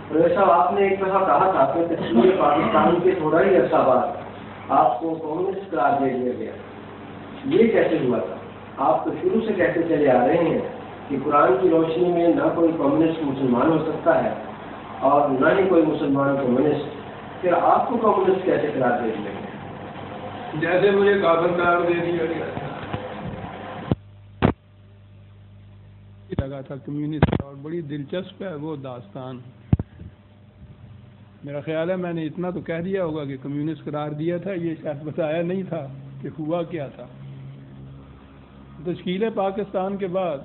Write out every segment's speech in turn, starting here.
Professor صاحب، آپ نے ایک دفعہ کہا تھا کہ تشکیل پاکستان کے تھوڑا ہی عرصہ بعد آپ کو کمیونسٹ قرار دے دیا گیا، یہ کیسے ہوا تھا؟ آپ تو شروع سے کہتے چلے آ رہے ہیں کہ قرآن کی روشنی میں نہ کوئی کمیونسٹ مسلمان ہو سکتا ہے اور نہ ہی کوئی مسلمان کمیونسٹ، پھر آپ کو کمیونسٹ کیسے قرار دے دیا گیا؟ جیسے مجھے کافر قرار دے دیا گیا لگا تھا کمیونسٹ، اور بڑی دلچسپ ہے وہ داستان۔ میرا خیال ہے میں نے اتنا تو کہہ دیا ہوگا کہ کمیونسٹ قرار دیا تھا، یہ شاید بتایا نہیں تھا کہ ہوا کیا تھا۔ تشکیل پاکستان کے بعد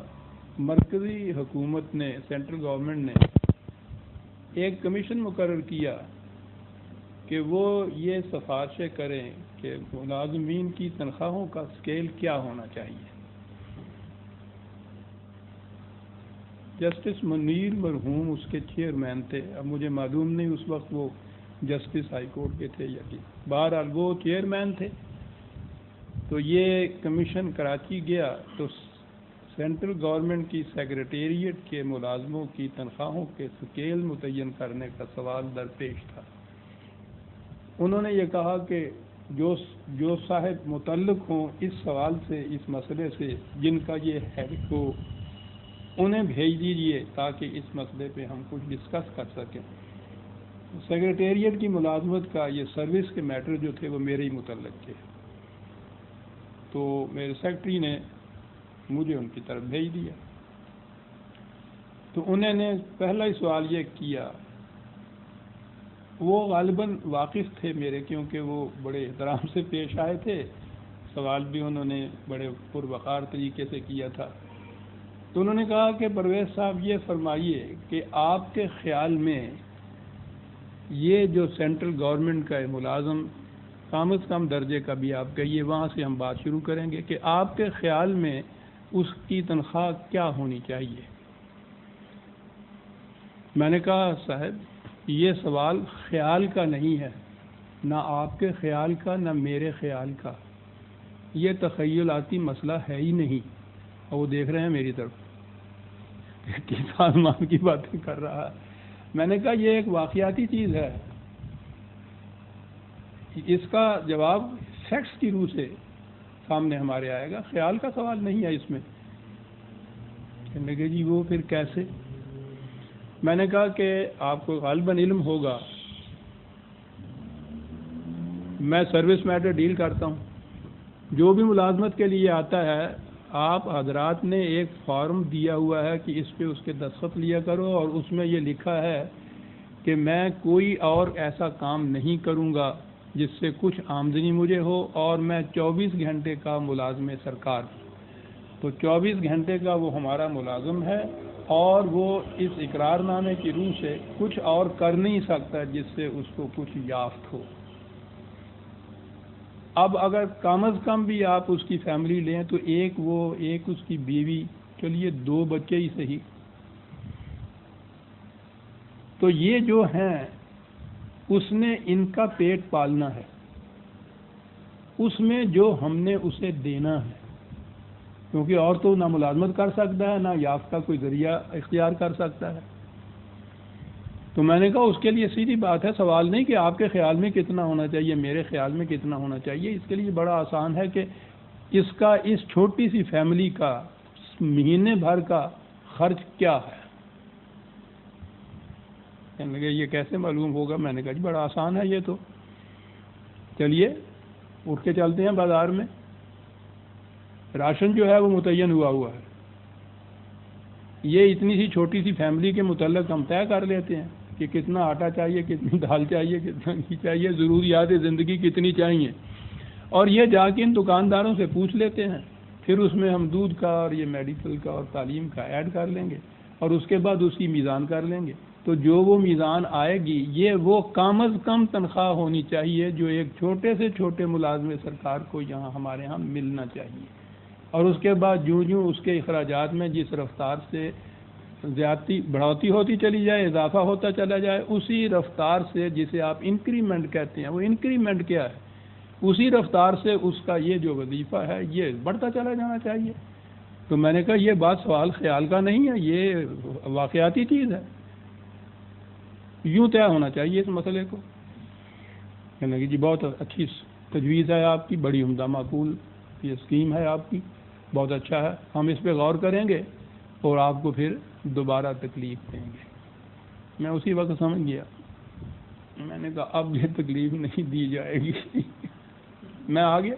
مرکزی حکومت نے، سینٹرل گورنمنٹ نے ایک کمیشن مقرر کیا کہ وہ یہ سفارشیں کریں کہ ملازمین کی تنخواہوں کا اسکیل کیا ہونا چاہیے۔ جسٹس منیر مرحوم اس کے چیئرمین تھے، اب مجھے معلوم نہیں اس وقت وہ جسٹس ہائی کورٹ کے تھے یا کہ، بہرحال وہ چیئرمین تھے۔ تو یہ کمیشن کراچی گیا تو سینٹرل گورنمنٹ کی سیکریٹریٹ کے ملازموں کی تنخواہوں کے اسکیل متعین کرنے کا سوال درپیش تھا۔ انہوں نے یہ کہا کہ جو صاحب متعلق ہوں اس سوال سے، اس مسئلے سے، جن کا یہ ہے کو انہیں بھیج دیجئے تاکہ اس مسئلے پہ ہم کچھ ڈسکس کر سکیں۔ سیکریٹریٹ کی ملازمت کا یہ سروس کے میٹر جو تھے وہ میرے ہی متعلق تھے، تو میرے سیکرٹری نے مجھے ان کی طرف بھیج دیا۔ تو انہوں نے پہلا ہی سوال یہ کیا، وہ غالباً واقف تھے میرے، کیونکہ وہ بڑے احترام سے پیش آئے تھے، سوال بھی انہوں نے بڑے پروقار طریقے سے کیا تھا۔ تو انہوں نے کہا کہ پرویز صاحب یہ فرمائیے کہ آپ کے خیال میں یہ جو سینٹرل گورنمنٹ کا ملازم کم از کم درجے کا بھی آپ کہیے، وہاں سے ہم بات شروع کریں گے، کہ آپ کے خیال میں اس کی تنخواہ کیا ہونی چاہیے؟ میں نے کہا صاحب یہ سوال خیال کا نہیں ہے، نہ آپ کے خیال کا نہ میرے خیال کا، یہ تخیلاتی مسئلہ ہے ہی نہیں۔ اور وہ دیکھ رہے ہیں میری طرف کس آسمان کی باتیں کر رہا ہے۔ میں نے کہا یہ ایک واقعاتی چیز ہے، اس کا جواب فیکٹس کی روح سے سامنے ہمارے آئے گا، خیال کا سوال نہیں ہے اس میں۔ کہنے لگے جی وہ پھر کیسے؟ میں نے کہا کہ آپ کو غالباً علم ہوگا میں سروس میٹر ڈیل کرتا ہوں، جو بھی ملازمت کے لیے آتا ہے آپ حضرات نے ایک فارم دیا ہوا ہے کہ اس پہ اس کے دستخط لیا کرو، اور اس میں یہ لکھا ہے کہ میں کوئی اور ایسا کام نہیں کروں گا جس سے کچھ آمدنی مجھے ہو، اور میں 24 گھنٹے کا ملازم سرکار ہوں۔ تو 24 گھنٹے کا وہ ہمارا ملازم ہے، اور وہ اس اقرار نامے کی روح سے کچھ اور کر نہیں سکتا جس سے اس کو کچھ یافت ہو۔ اب اگر کم از کم بھی آپ اس کی فیملی لیں تو ایک اس کی بیوی، چلیے 2 بچے ہی صحیح، تو یہ جو ہیں اس نے ان کا پیٹ پالنا ہے، اس میں جو ہم نے اسے دینا ہے، کیونکہ اور تو نہ ملازمت کر سکتا ہے نہ یافت کا کوئی ذریعہ اختیار کر سکتا ہے۔ تو میں نے کہا اس کے لیے سیدھی بات ہے، سوال نہیں کہ آپ کے خیال میں کتنا ہونا چاہیے، میرے خیال میں کتنا ہونا چاہیے، اس کے لیے بڑا آسان ہے کہ اس چھوٹی سی فیملی کا مہینے بھر کا خرچ کیا ہے۔ کہنے لگے یہ کیسے معلوم ہوگا؟ میں نے کہا جی بڑا آسان ہے یہ تو، چلیے اٹھ کے چلتے ہیں بازار میں، راشن جو ہے وہ متعین ہوا ہے، یہ اتنی سی چھوٹی سی فیملی کے متعلق ہم طے کر لیتے ہیں کہ کتنا آٹا چاہیے، کتنی دال چاہیے، کتنا گھی چاہیے، ضروریات زندگی کتنی چاہیے، اور یہ جا کے ان دکانداروں سے پوچھ لیتے ہیں، پھر اس میں ہم دودھ کا اور یہ میڈیکل کا اور تعلیم کا ایڈ کر لیں گے، اور اس کے بعد اس کی میزان کر لیں گے۔ تو جو وہ میزان آئے گی یہ وہ کم از کم تنخواہ ہونی چاہیے جو ایک چھوٹے سے چھوٹے ملازم سرکار کو یہاں ہمارے ہاں ملنا چاہیے، اور اس کے بعد جوں اس کے اخراجات میں جس رفتار سے زیادتی بڑھوتی ہوتی چلی جائے، اضافہ ہوتا چلا جائے، اسی رفتار سے جسے آپ انکریمنٹ کہتے ہیں، وہ انکریمنٹ کیا ہے، اسی رفتار سے اس کا یہ جو وظیفہ ہے یہ بڑھتا چلا جانا چاہیے۔ تو میں نے کہا یہ بات سوال خیال کا نہیں ہے، یہ واقعاتی چیز ہے۔ یوں طے ہونا چاہیے اس مسئلے کو. کہنے لگے جی بہت اچھی تجویز ہے آپ کی, بڑی عمدہ معقول یہ اسکیم ہے آپ کی, بہت اچھا ہے, ہم اس پہ غور کریں گے اور آپ کو پھر دوبارہ تکلیف دیں گے. میں اسی وقت سمجھ گیا, میں نے کہا اب یہ تکلیف نہیں دی جائے گی. میں آ گیا.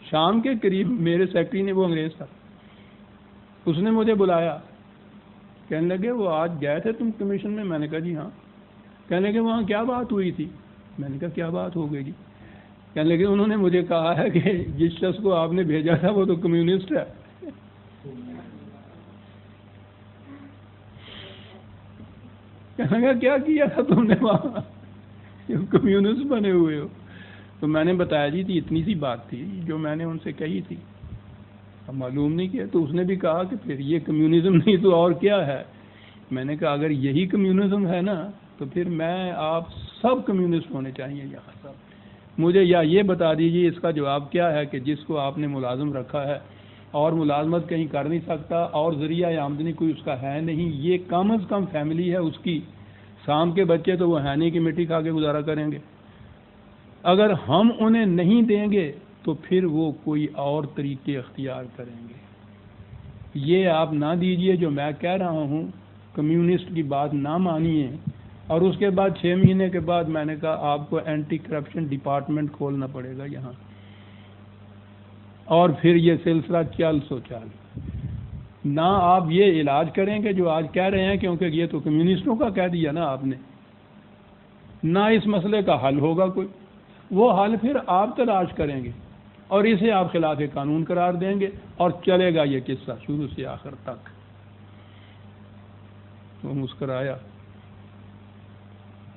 شام کے قریب میرے سیکرٹری نے, وہ انگریز تھا, اس نے مجھے بلایا. کہنے لگے وہ آج گئے تھے تم کمیشن میں؟ میں نے کہا جی ہاں. کہنے لگے وہاں کیا بات ہوئی تھی؟ میں نے کہا کیا بات ہو گئی جی؟ کہنے لگے انہوں نے مجھے کہا ہے کہ جس شخص کو آپ نے بھیجا تھا وہ تو کمیونسٹ ہے. کہنے لگا کیا کیا تھا تم نے وہاں, کمیونسٹ بنے ہوئے ہو؟ تو میں نے بتایا جی تھی اتنی سی بات تھی جو میں نے ان سے کہی تھی, اب معلوم نہیں کیا. تو اس نے بھی کہا کہ پھر یہ کمیونزم نہیں تو اور کیا ہے. میں نے کہا اگر یہی کمیونزم ہے نا تو پھر میں آپ سب کمیونسٹ ہونے چاہیے یہاں سب. مجھے یا یہ بتا دیجیے اس کا جواب کیا ہے کہ جس کو آپ نے ملازم رکھا ہے اور ملازمت کہیں کر نہیں سکتا اور ذریعہ آمدنی کوئی اس کا ہے نہیں, یہ کم از کم فیملی ہے اس کی, شام کے بچے تو وہ ہے نہیں کہ مٹی کھا کے گزارا کریں گے. اگر ہم انہیں نہیں دیں گے تو پھر وہ کوئی اور طریقے اختیار کریں گے. یہ آپ نہ دیجئے جو میں کہہ رہا ہوں, کمیونسٹ کی بات نہ مانیے. اور اس کے بعد 6 مہینے کے بعد میں نے کہا آپ کو اینٹی کرپشن ڈپارٹمنٹ کھولنا پڑے گا یہاں, اور پھر یہ سلسلہ چل سو چل. نہ آپ یہ علاج کریں گے جو آج کہہ رہے ہیں کیونکہ یہ تو کمیونسٹوں کا کہہ دیا نا آپ نے, نہ اس مسئلے کا حل ہوگا کوئی. وہ حل پھر آپ تلاش کریں گے اور اسے آپ خلاف قانون قرار دیں گے اور چلے گا یہ قصہ شروع سے آخر تک. وہ مسکرایا,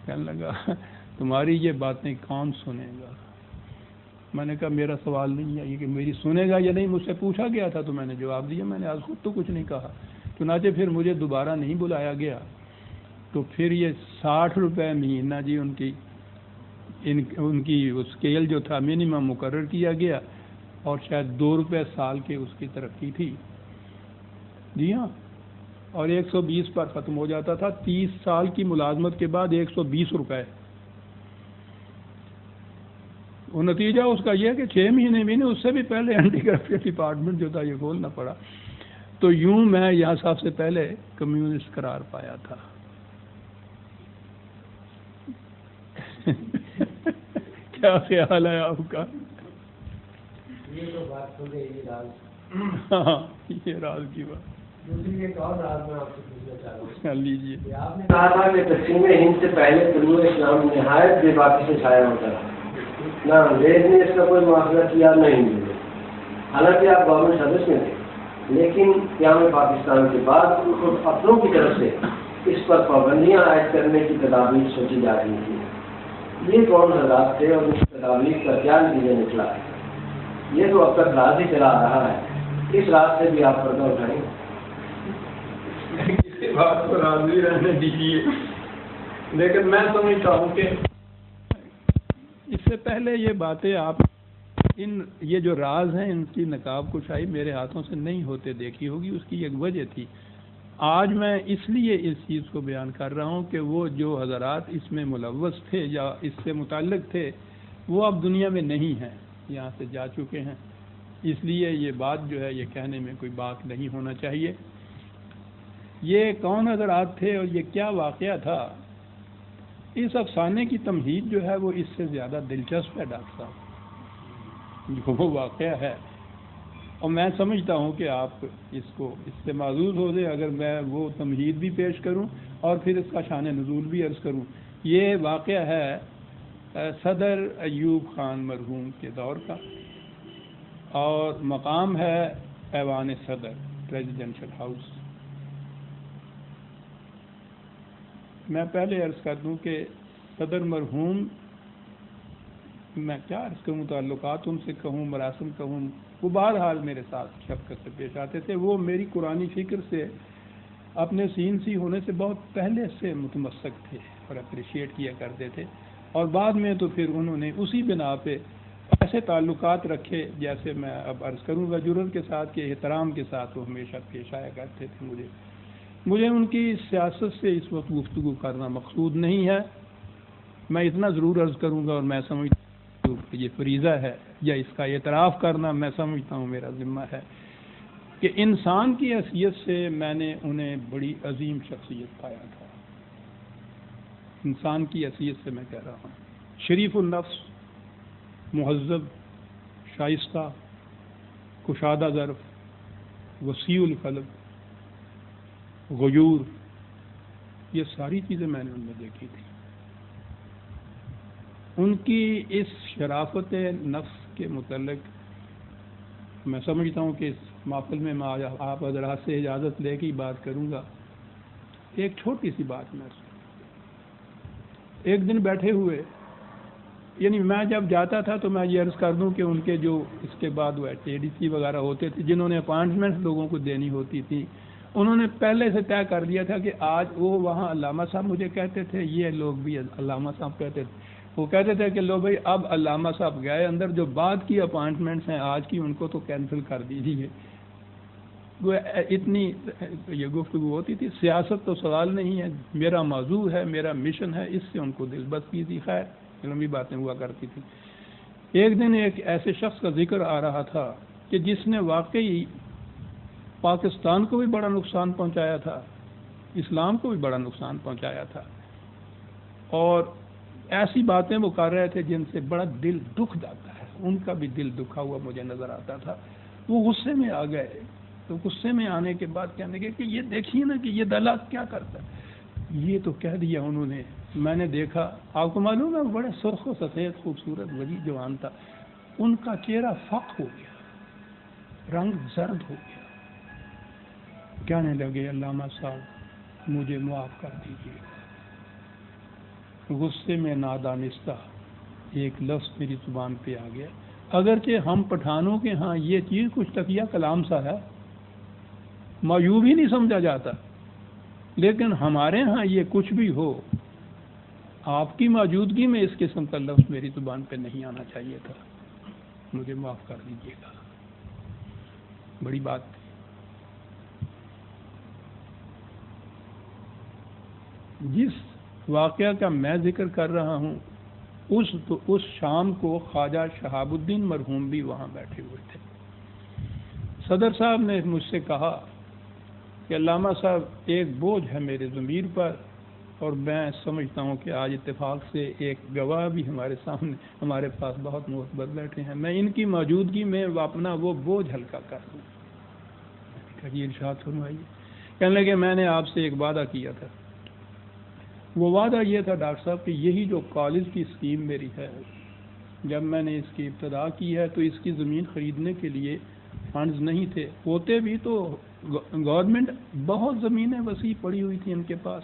کہنے لگا تمہاری یہ باتیں کون سنے گا؟ میں نے کہا میرا سوال نہیں ہے یہ کہ میری سنے گا یا نہیں, مجھ سے پوچھا گیا تھا تو میں نے جواب دیا. میں نے آج خود تو کچھ نہیں کہا. چنانچہ پھر مجھے دوبارہ نہیں بلایا گیا. تو پھر یہ 60 روپے مہینہ جی ان کی اسکیل جو تھا منیمم مقرر کیا گیا, اور شاید 2 روپے سال کے اس کی ترقی تھی. جی ہاں, اور 120 پر ختم ہو جاتا تھا. 30 سال کی ملازمت کے بعد 120 روپے. وہ نتیجہ اس کا یہ کہ 6 مہینے بھی نہیں, اس سے بھی پہلے اینٹی کرپشن ڈپارٹمنٹ جو تھا یہ کھولنا پڑا. تو یوں میں یہاں سب سے پہلے کمیونسٹ قرار پایا تھا. کیا خیال ہے آپ کا؟ یہ تو بات ہو گئی راز. ہاں یہ راز کی بات. دوسری ایک اور راز میں آپ سے پوچھنا چاہ رہا ہوں. لیجیے. آپ نے کہا تھا کہ تقسیم ہند سے پہلے طلوع اسلام نہایت بے باکی سے چھایا ہوتا ہے, نہ انگریز نے اس کا کوئی معافلہ کیا نہ ہندو نے. حالانکہ آپ گورنمنٹ سروس میں تھے, لیکن قیام پاکستان کے بعد خود اپنوں کی طرف سے اس پر پابندیاں عائد کرنے کی تدابیر سوچی جا رہی تھی. یہ کون حضرات تھے اور اس تدابیر کا کیا نتیجہ نکلا ہے؟ یہ تو اب تک راز ہی چلا آ رہا ہے. اس راز سے بھی آپ پردہ اٹھائیں. کسی بات کو راضی رہنے دیجیے, لیکن میں سمجھتا ہوں کہ اس سے پہلے یہ باتیں آپ یہ جو راز ہیں ان کی نقاب کشائی میرے ہاتھوں سے نہیں ہوتے دیکھی ہوگی. اس کی ایک وجہ تھی. آج میں اس لیے اس چیز کو بیان کر رہا ہوں کہ وہ جو حضرات اس میں ملوث تھے یا اس سے متعلق تھے وہ اب دنیا میں نہیں ہیں, یہاں سے جا چکے ہیں. اس لیے یہ بات جو ہے یہ کہنے میں کوئی بات نہیں ہونا چاہیے. یہ کون حضرات تھے اور یہ کیا واقعہ تھا, اس افسانے کی تمہید جو ہے وہ اس سے زیادہ دلچسپ ہے ڈاکٹر صاحب, جو وہ واقعہ ہے. اور میں سمجھتا ہوں کہ آپ اس سے معذور ہو جائے اگر میں وہ تمہید بھی پیش کروں اور پھر اس کا شان نزول بھی عرض کروں. یہ واقعہ ہے صدر ایوب خان مرحوم کے دور کا, اور مقام ہے ایوان صدر, پریزیڈنشل ہاؤس. میں پہلے عرض کر دوں کہ صدر مرحوم, میں کیا عرض کروں, تعلقات ان سے کہوں, مراسم کہوں, وہ بہرحال میرے ساتھ شفقت سے پیش آتے تھے. وہ میری قرآنی فکر سے اپنے سین سی ہونے سے بہت پہلے سے متمسک تھے اور اپریشیٹ کیا کرتے تھے, اور بعد میں تو پھر انہوں نے اسی بنا پہ ایسے تعلقات رکھے جیسے میں اب عرض کروں گا جرات کے ساتھ کہ احترام کے ساتھ وہ ہمیشہ پیش آیا کرتے تھے مجھے. مجھے ان کی سیاست سے اس وقت گفتگو کرنا مقصود نہیں ہے. میں اتنا ضرور عرض کروں گا، اور میں سمجھتا ہوں کہ یہ فریضہ ہے یا اس کا اعتراف کرنا میں سمجھتا ہوں میرا ذمہ ہے، کہ انسان کی حیثیت سے میں نے انہیں بڑی عظیم شخصیت پایا تھا. انسان کی حیثیت سے میں کہہ رہا ہوں، شریف النفس، مہذب، شائستہ، کشادہ ظرف، وسیع القلب، غیور، یہ ساری چیزیں میں نے ان میں دیکھی تھی. ان کی اس شرافت نفس کے متعلق میں سمجھتا ہوں کہ اس محفل میں آپ حضرات سے اجازت لے کے بات کروں گا. ایک چھوٹی سی بات میں ایک دن بیٹھے ہوئے، یعنی میں جب جاتا تھا تو میں یہ عرض کر دوں کہ ان کے جو اس کے بعد وہ ADC وغیرہ ہوتے تھے، جنہوں نے اپائنٹمنٹ لوگوں کو دینی ہوتی تھی، انہوں نے پہلے سے طے کر لیا تھا کہ آج وہ وہاں علامہ صاحب مجھے کہتے تھے، یہ لوگ بھی علامہ صاحب کہتے تھے، وہ کہتے تھے کہ لو بھائی اب علامہ صاحب گئے اندر، جو بعد کی اپائنٹمنٹس ہیں آج کی ان کو تو کینسل کر دیجیے. وہ اتنی یہ گفتگو ہوتی تھی. سیاست تو سوال نہیں ہے، میرا موضوع ہے، میرا مشن ہے، اس سے ان کو دل بستی تھی. خیر لمبی باتیں ہوا کرتی تھی. ایک دن ایک ایسے شخص کا ذکر آ رہا تھا کہ جس نے واقعی پاکستان کو بھی بڑا نقصان پہنچایا تھا، اسلام کو بھی بڑا نقصان پہنچایا تھا، اور ایسی باتیں وہ کر رہے تھے جن سے بڑا دل دکھ جاتا ہے. ان کا بھی دل دکھا ہوا مجھے نظر آتا تھا. وہ غصے میں آ گئے، تو غصے میں آنے کے بعد کہنے لگے کہ یہ دیکھیے نا کہ یہ دلال کیا کرتا ہے. یہ تو کہہ دیا انہوں نے. میں نے دیکھا، آپ کو معلوم ہے بڑے سرخ و سفید خوبصورت ولی جوان تھا، ان کا چہرہ فق ہو گیا، رنگ زرد ہو گیا. کہنے لگے علامہ صاحب مجھے معاف کر دیجیے. غصے میں نادانستہ ایک لفظ میری زبان پہ آ گیا. اگرچہ ہم پٹھانوں کے ہاں یہ چیز کچھ تقیہ کلام سا ہے، معیوب ہی نہیں سمجھا جاتا، لیکن ہمارے ہاں یہ کچھ بھی ہو، آپ کی موجودگی میں اس قسم کا لفظ میری زبان پہ نہیں آنا چاہیے تھا. مجھے معاف کر دیجیے گا. بڑی بات تھی. جس واقعہ کا میں ذکر کر رہا ہوں، اس شام کو خواجہ شہاب الدین مرحوم بھی وہاں بیٹھے ہوئے تھے. صدر صاحب نے مجھ سے کہا کہ علامہ صاحب ایک بوجھ ہے میرے ضمیر پر، اور میں سمجھتا ہوں کہ آج اتفاق سے ایک گواہ بھی ہمارے سامنے ہمارے پاس بہت معتبر بیٹھے ہیں، میں ان کی موجودگی میں اپنا وہ بوجھ ہلکا کر دوں. کہ ارشاد فرمائیے. کہنے لگے میں نے آپ سے ایک وعدہ کیا تھا. وہ وعدہ یہ تھا ڈاکٹر صاحب کہ یہی جو کالج کی اسکیم میری ہے، جب میں نے اس کی ابتدا کی ہے تو اس کی زمین خریدنے کے لیے فنڈز نہیں تھے. ہوتے بھی تو گورنمنٹ بہت زمینیں وسیع پڑی ہوئی تھی ان کے پاس،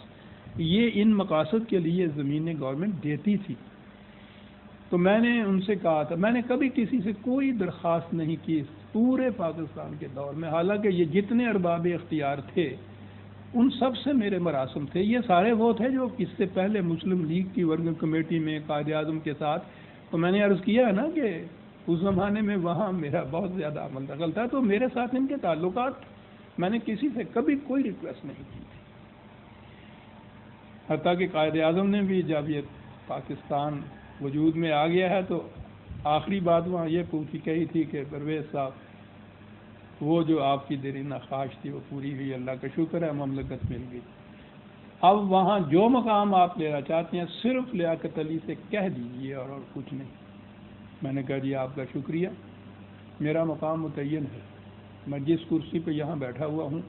یہ ان مقاصد کے لیے زمینیں گورنمنٹ دیتی تھی. تو میں نے ان سے کہا تھا، میں نے کبھی کسی سے کوئی درخواست نہیں کی پورے پاکستان کے دور میں، حالانکہ یہ جتنے ارباب اختیار تھے ان سب سے میرے مراسم تھے. یہ سارے وہ تھے جو اس سے پہلے مسلم لیگ کی ورکنگ کمیٹی میں قائد اعظم کے ساتھ، تو میں نے عرض کیا ہے نا کہ اس زمانے میں وہاں میرا بہت زیادہ عمل دخل تھا، تو میرے ساتھ ان کے تعلقات، میں نے کسی سے کبھی کوئی ریکویسٹ نہیں کی تھی. حتیٰ کہ قائد اعظم نے بھی جب یہ پاکستان وجود میں آ گیا ہے تو آخری بات وہاں یہ پوچھی کہی تھی کہ پرویز صاحب وہ جو آپ کی دیرینہ خواہش تھی وہ پوری ہوئی، اللہ کا شکر ہے مملکت مل گئی. اب وہاں جو مقام آپ لینا چاہتے ہیں صرف لیاقت علی سے کہہ دیجیے اور کچھ نہیں. میں نے کہا جی آپ کا شکریہ، میرا مقام متعین ہے، میں جس کرسی پہ یہاں بیٹھا ہوا ہوں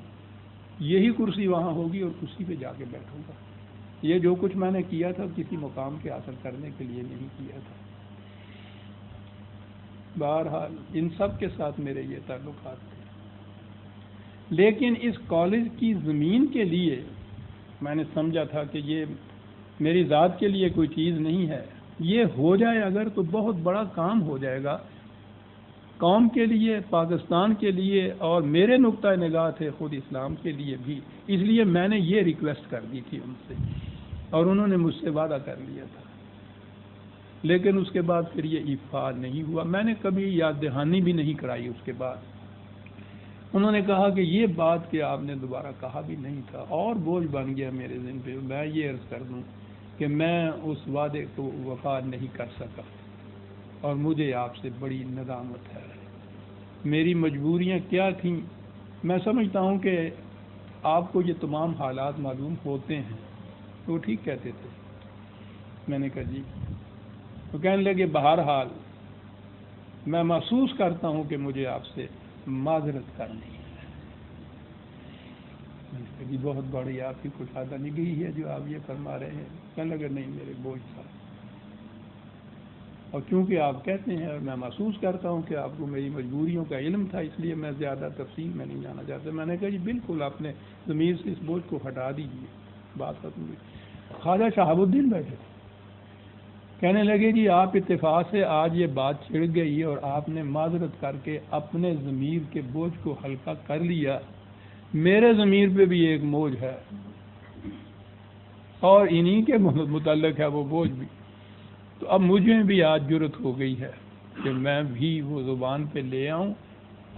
یہی کرسی وہاں ہوگی اور کرسی پہ جا کے بیٹھوں گا. یہ جو کچھ میں نے کیا تھا کسی مقام کے حاصل کرنے کے لیے نہیں کیا تھا. بہرحال ان سب کے ساتھ میرے یہ تعلقات تھے، لیکن اس کالج کی زمین کے لیے میں نے سمجھا تھا کہ یہ میری ذات کے لیے کوئی چیز نہیں ہے. یہ ہو جائے اگر تو بہت بڑا کام ہو جائے گا قوم کے لیے، پاکستان کے لیے، اور میرے نقطہ نگاہ تھے خود اسلام کے لیے بھی. اس لیے میں نے یہ ریکویسٹ کر دی تھی ان سے، اور انہوں نے مجھ سے وعدہ کر لیا تھا. لیکن اس کے بعد پھر یہ ایفا نہیں ہوا. میں نے کبھی یاد دہانی بھی نہیں کرائی اس کے بعد. انہوں نے کہا کہ یہ بات کہ آپ نے دوبارہ کہا بھی نہیں تھا، اور بوجھ بن گیا میرے ذہن پہ، میں یہ عرض کر دوں کہ میں اس وعدے کو وفا نہیں کر سکا، اور مجھے آپ سے بڑی ندامت ہے۔ میری مجبوریاں کیا تھیں؟ میں سمجھتا ہوں کہ آپ کو یہ تمام حالات معلوم ہوتے ہیں۔ تو وہ ٹھیک کہتے تھے۔ میں نے کہا جی۔ تو کہنے لگے بہرحال میں محسوس کرتا ہوں کہ مجھے آپ سے معذرت کرنی ہے۔ میں نے کہا جی بہت بڑی آپ کی کشادہ نگاہی ہے جو آپ یہ فرما رہے ہیں۔ کہنے لگے نہیں، میرے بوجھ تھا، اور کیونکہ آپ کہتے ہیں اور میں محسوس کرتا ہوں کہ آپ کو میری مجبوریوں کا علم تھا، اس لیے میں زیادہ تفصیل میں نہیں جانا چاہتا۔ میں نے کہا جی بالکل، اپنے ضمیر سے اس بوجھ کو ہٹا دیجیے، بات ختم ہوئی۔ خواجہ شہاب الدین بیٹھے تھے، کہنے لگے جی آپ اتفاق سے آج یہ بات چھڑ گئی اور آپ نے معذرت کر کے اپنے ضمیر کے بوجھ کو ہلکا کر لیا، میرے ضمیر پہ بھی ایک بوجھ ہے اور انہی کے متعلق ہے وہ بوجھ بھی۔ تو اب مجھے بھی آج جرت ہو گئی ہے کہ میں بھی وہ زبان پہ لے آؤں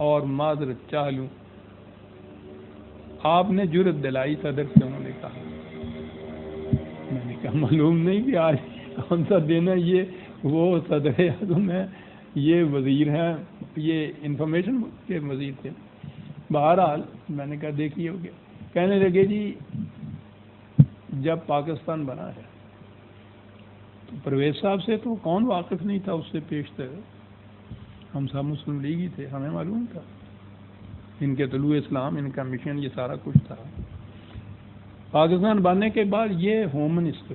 اور معذرت چاہ لوں۔ آپ نے جرت دلائی صدر سے، انہوں نے کہا۔ میں نے کہا معلوم نہیں کہ آج کون سا دن ہے، یہ وہ صدر اعظم ہے، یہ وزیر ہیں، یہ انفارمیشن کے وزیر تھے۔ بہرحال میں نے کہا دیکھیے ہو گیا۔ کہنے لگے جی جب پاکستان بنا ہے تو پرویز صاحب سے تو کون واقف نہیں تھا، اس سے پیشتر ہم سب مسلم لیگ ہی تھے، ہمیں معلوم تھا ان کے طلوع اسلام، ان کا مشن، یہ سارا کچھ تھا۔ پاکستان بننے کے بعد یہ ہوم منسٹر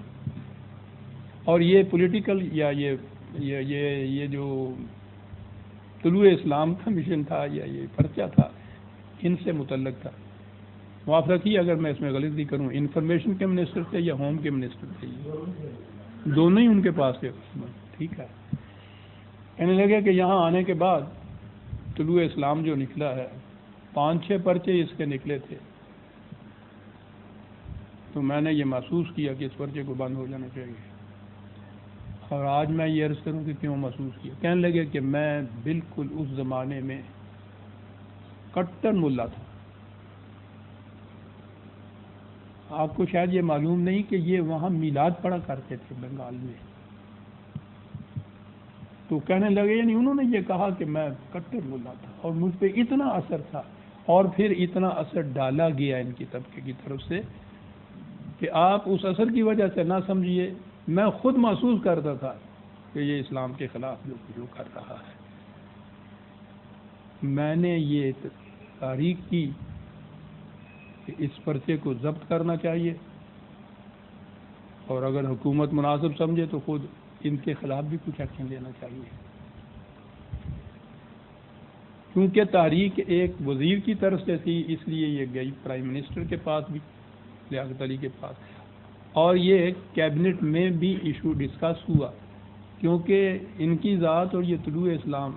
اور یہ پولیٹیکل یا یہ جو طلوع اسلام کا مشن تھا یا یہ پرچہ تھا، ان سے متعلق تھا۔ معاف رکھیے اگر میں اس میں غلطی کروں، انفارمیشن کے منسٹر تھے یا ہوم کے منسٹر تھے؟ دونوں ہی ان کے پاس تھے۔ ٹھیک ہے۔ کہنے لگے کہ یہاں آنے کے بعد طلوع اسلام جو نکلا ہے، 5-6 پرچے اس کے نکلے تھے، تو میں نے یہ محسوس کیا کہ اس پرچے کو بند ہو جانا چاہیے۔ اور آج میں یہ عرض کروں کہ کیوں محسوس کیا۔ کہنے لگے کہ میں بالکل اس زمانے میں کٹر ملا تھا۔ آپ کو شاید یہ معلوم نہیں کہ یہ وہاں میلاد پڑھا کرتے تھے بنگال میں۔ تو کہنے لگے یعنی انہوں نے یہ کہا کہ میں کٹر ملا تھا اور مجھ پہ اتنا اثر تھا، اور پھر اتنا اثر ڈالا گیا ان کی طبقے کی طرف سے کہ آپ اس اثر کی وجہ سے نہ سمجھیے، میں خود محسوس کرتا تھا کہ یہ اسلام کے خلاف جو کر رہا ہے۔ میں نے یہ تحریک کی کہ اس پرچے کو ضبط کرنا چاہیے، اور اگر حکومت مناسب سمجھے تو خود ان کے خلاف بھی کچھ ایکشن لینا چاہیے، کیونکہ تحریک ایک وزیر کی طرف سے تھی، اس لیے یہ گئی پرائم منسٹر کے پاس بھی، لیاقت علی کے پاس، اور یہ کیبنٹ میں بھی ایشو ڈسکس ہوا، کیونکہ ان کی ذات اور یہ طلوع اسلام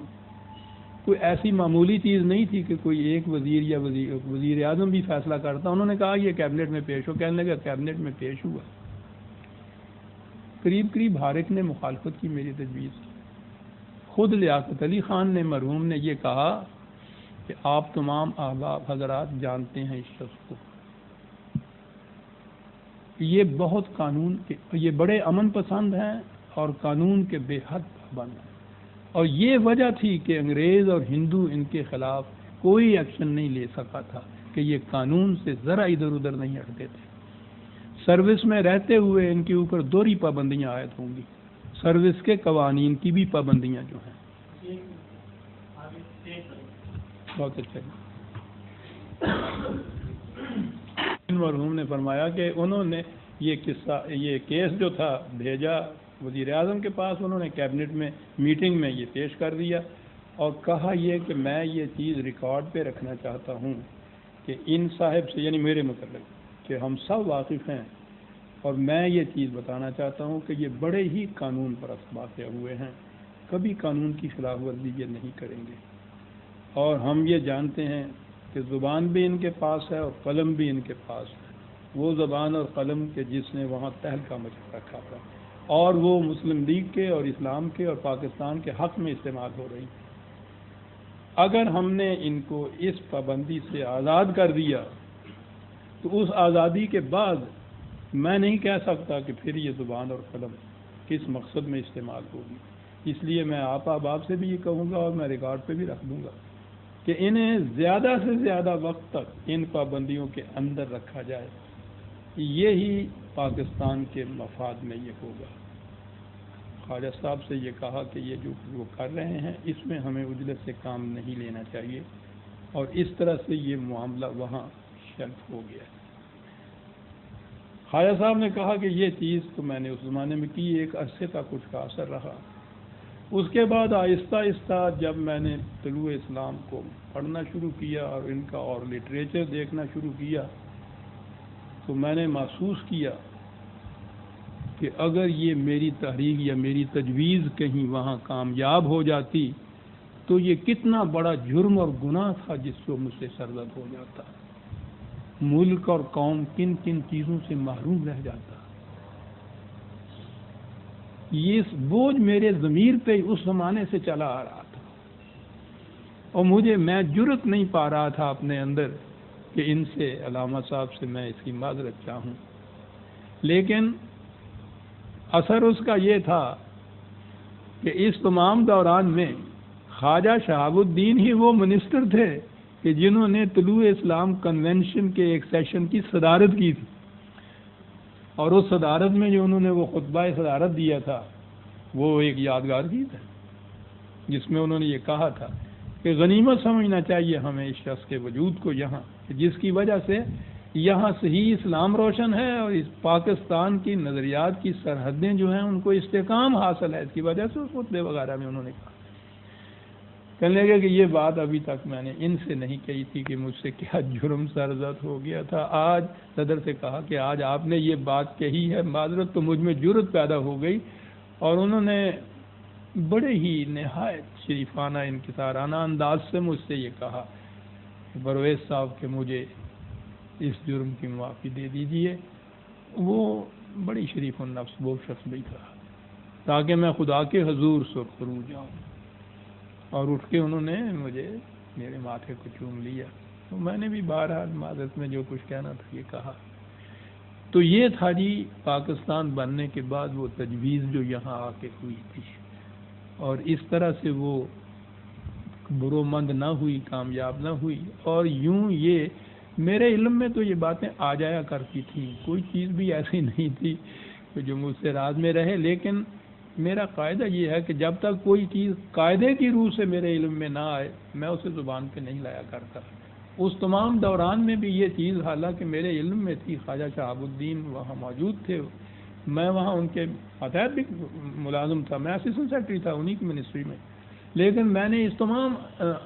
کوئی ایسی معمولی چیز نہیں تھی کہ کوئی ایک وزیر یا وزیر اعظم بھی فیصلہ کرتا۔ انہوں نے کہا یہ کیبنٹ میں پیش ہو، کہنے لگا کیبنٹ میں پیش ہوا۔ قریب ہر ایک نے مخالفت کی میری تجویز کی۔ خود لیاقت علی خان نے مرحوم نے یہ کہا کہ آپ تمام احباب حضرات جانتے ہیں اس شخص کو، یہ بہت قانون کے، یہ بڑے امن پسند ہیں اور قانون کے بے حد پابند ہیں، اور یہ وجہ تھی کہ انگریز اور ہندو ان کے خلاف کوئی ایکشن نہیں لے سکا تھا کہ یہ قانون سے ذرا ادھر ادھر نہیں ہٹتے تھے۔ سروس میں رہتے ہوئے ان کے اوپر دوہری پابندیاں عائد ہوں گی، سروس کے قوانین کی بھی پابندیاں جو ہیں۔ بہت اچھا جی۔ مرحوم نے فرمایا کہ انہوں نے یہ قصہ، یہ کیس جو تھا بھیجا وزیر اعظم کے پاس، انہوں نے کیبنٹ میں میٹنگ میں یہ پیش کر دیا اور کہا یہ کہ میں یہ چیز ریکارڈ پہ رکھنا چاہتا ہوں کہ ان صاحب سے، یعنی میرے متعلق، کہ ہم سب واقف ہیں، اور میں یہ چیز بتانا چاہتا ہوں کہ یہ بڑے ہی قانون پرست واقع ہوئے ہیں، کبھی قانون کی خلاف ورزی یہ نہیں کریں گے، اور ہم یہ جانتے ہیں کہ زبان بھی ان کے پاس ہے اور قلم بھی ان کے پاس ہے، وہ زبان اور قلم کے جس نے وہاں تہلکہ مچا رکھا تھا، اور وہ مسلم لیگ کے اور اسلام کے اور پاکستان کے حق میں استعمال ہو رہی۔ اگر ہم نے ان کو اس پابندی سے آزاد کر دیا تو اس آزادی کے بعد میں نہیں کہہ سکتا کہ پھر یہ زبان اور قلم کس مقصد میں استعمال ہوگی. اس لیے میں آپ احباب سے بھی یہ کہوں گا اور میں ریکارڈ پہ بھی رکھ دوں گا کہ انہیں زیادہ سے زیادہ وقت تک ان پابندیوں کے اندر رکھا جائے. یہی پاکستان کے مفاد میں یہ ہوگا. خواجہ صاحب سے یہ کہا کہ یہ جو وہ کر رہے ہیں اس میں ہمیں اجلت سے کام نہیں لینا چاہیے، اور اس طرح سے یہ معاملہ وہاں شلف ہو گیا. خواجہ صاحب نے کہا کہ یہ چیز تو میں نے اس زمانے میں کی، ایک عرصے تک اس کا اثر رہا. اس کے بعد آہستہ آہستہ جب میں نے طلوع اسلام کو پڑھنا شروع کیا اور ان کا اور لٹریچر دیکھنا شروع کیا تو میں نے محسوس کیا کہ اگر یہ میری تحریک یا میری تجویز کہیں وہاں کامیاب ہو جاتی تو یہ کتنا بڑا جرم اور گناہ تھا جس کو مجھ سے سرزد ہو جاتا، ملک اور قوم کن کن چیزوں سے محروم رہ جاتا. یہ بوجھ میرے ضمیر پہ اس زمانے سے چلا آ رہا تھا، اور میں جرأت نہیں پا رہا تھا اپنے اندر کہ ان سے، علامہ صاحب سے میں اس کی معذرت چاہوں. لیکن اثر اس کا یہ تھا کہ اس تمام دوران میں خواجہ شہاب الدین ہی وہ منسٹر تھے کہ جنہوں نے طلوع اسلام کنونشن کے ایک سیشن کی صدارت کی تھی، اور اس صدارت میں جو انہوں نے وہ خطبہ صدارت دیا تھا وہ ایک یادگار چیز ہے، جس میں انہوں نے یہ کہا تھا کہ غنیمت سمجھنا چاہیے ہمیں اس شخص کے وجود کو یہاں، جس کی وجہ سے یہاں صحیح اسلام روشن ہے اور اس پاکستان کی نظریات کی سرحدیں جو ہیں ان کو استحکام حاصل ہے. اس کی وجہ سے اس خطبے وغیرہ میں انہوں نے کہا. کہنے لگے کہ یہ بات ابھی تک میں نے ان سے نہیں کہی تھی کہ مجھ سے کیا جرم سرزد ہو گیا تھا. آج صدر سے کہا کہ آج آپ نے یہ بات کہی ہے، معذرت تو مجھ میں جرأت پیدا ہو گئی. اور انہوں نے بڑے ہی نہایت شریفانہ انکسارانہ انداز سے مجھ سے یہ کہا کہ پرویز صاحب کہ مجھے اس جرم کی معافی دے دیجئے. وہ بڑی شریف النفس وہ شخص بھی تھا تاکہ میں خدا کے حضور سرخرو جاؤں. اور اٹھ کے انہوں نے مجھے میرے ماتھے کو چوم لیا. تو میں نے بھی بہرحال معذرت میں جو کچھ کہنا تھا یہ کہا. تو یہ تھا جی پاکستان بننے کے بعد وہ تجویز جو یہاں آ کے ہوئی تھی، اور اس طرح سے وہ برومند نہ ہوئی، کامیاب نہ ہوئی. اور یوں یہ میرے علم میں تو یہ باتیں آ جایا کرتی تھیں، کوئی چیز بھی ایسی نہیں تھی کہ جو مجھ سے راز میں رہے. لیکن میرا قاعدہ یہ ہے کہ جب تک کوئی چیز قاعدے کی روح سے میرے علم میں نہ آئے میں اسے زبان پہ نہیں لایا کرتا. اس تمام دوران میں بھی یہ چیز حالانکہ میرے علم میں تھی، خواجہ شہاب الدین وہاں موجود تھے، میں وہاں ان کے ماتحت بھی ملازم تھا، میں اسسٹنٹ سیکرٹری تھا انہی کی منسٹری میں. لیکن میں نے اس تمام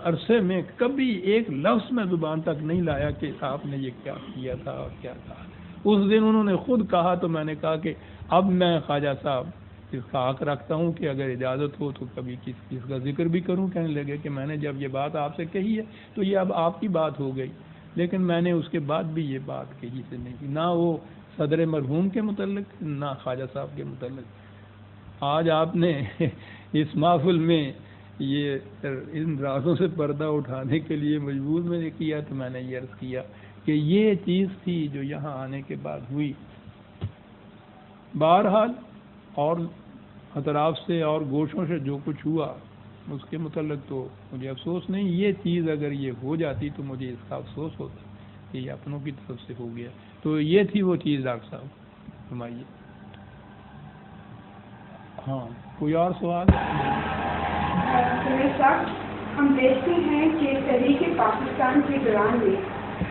عرصے میں کبھی ایک لفظ میں زبان تک نہیں لایا کہ آپ نے یہ کیا کیا تھا اور کیا کہا. اس دن انہوں نے خود کہا تو میں نے کہا کہ اب میں خواجہ صاحب اس کا حق رکھتا ہوں کہ اگر اجازت ہو تو کبھی کس کا ذکر بھی کروں. کہنے لگے کہ میں نے جب یہ بات آپ سے کہی ہے تو یہ اب آپ کی بات ہو گئی، لیکن میں نے اس کے بعد بھی یہ بات کہی سے نہیں کی، نہ وہ صدر مرحوم کے متعلق نہ خواجہ صاحب کے متعلق. آج آپ نے اس محفل میں یہ ان رازوں سے پردہ اٹھانے کے لیے مجبور میں نے کیا تو میں نے یہ عرض کیا کہ یہ چیز تھی جو یہاں آنے کے بعد ہوئی. بہرحال اور اطراف سے اور گوشوں سے جو کچھ ہوا اس کے متعلق تو مجھے افسوس نہیں. یہ چیز اگر یہ ہو جاتی تو مجھے اس کا افسوس ہوتا کہ یہ اپنوں کی طرف سے ہو گیا. تو یہ تھی وہ چیز. ڈاکٹر صاحب فرمائیے. ہاں کوئی اور سوال؟ صاحب ہم دیکھتے ہیں کہ تحریک پاکستان کے دوران میں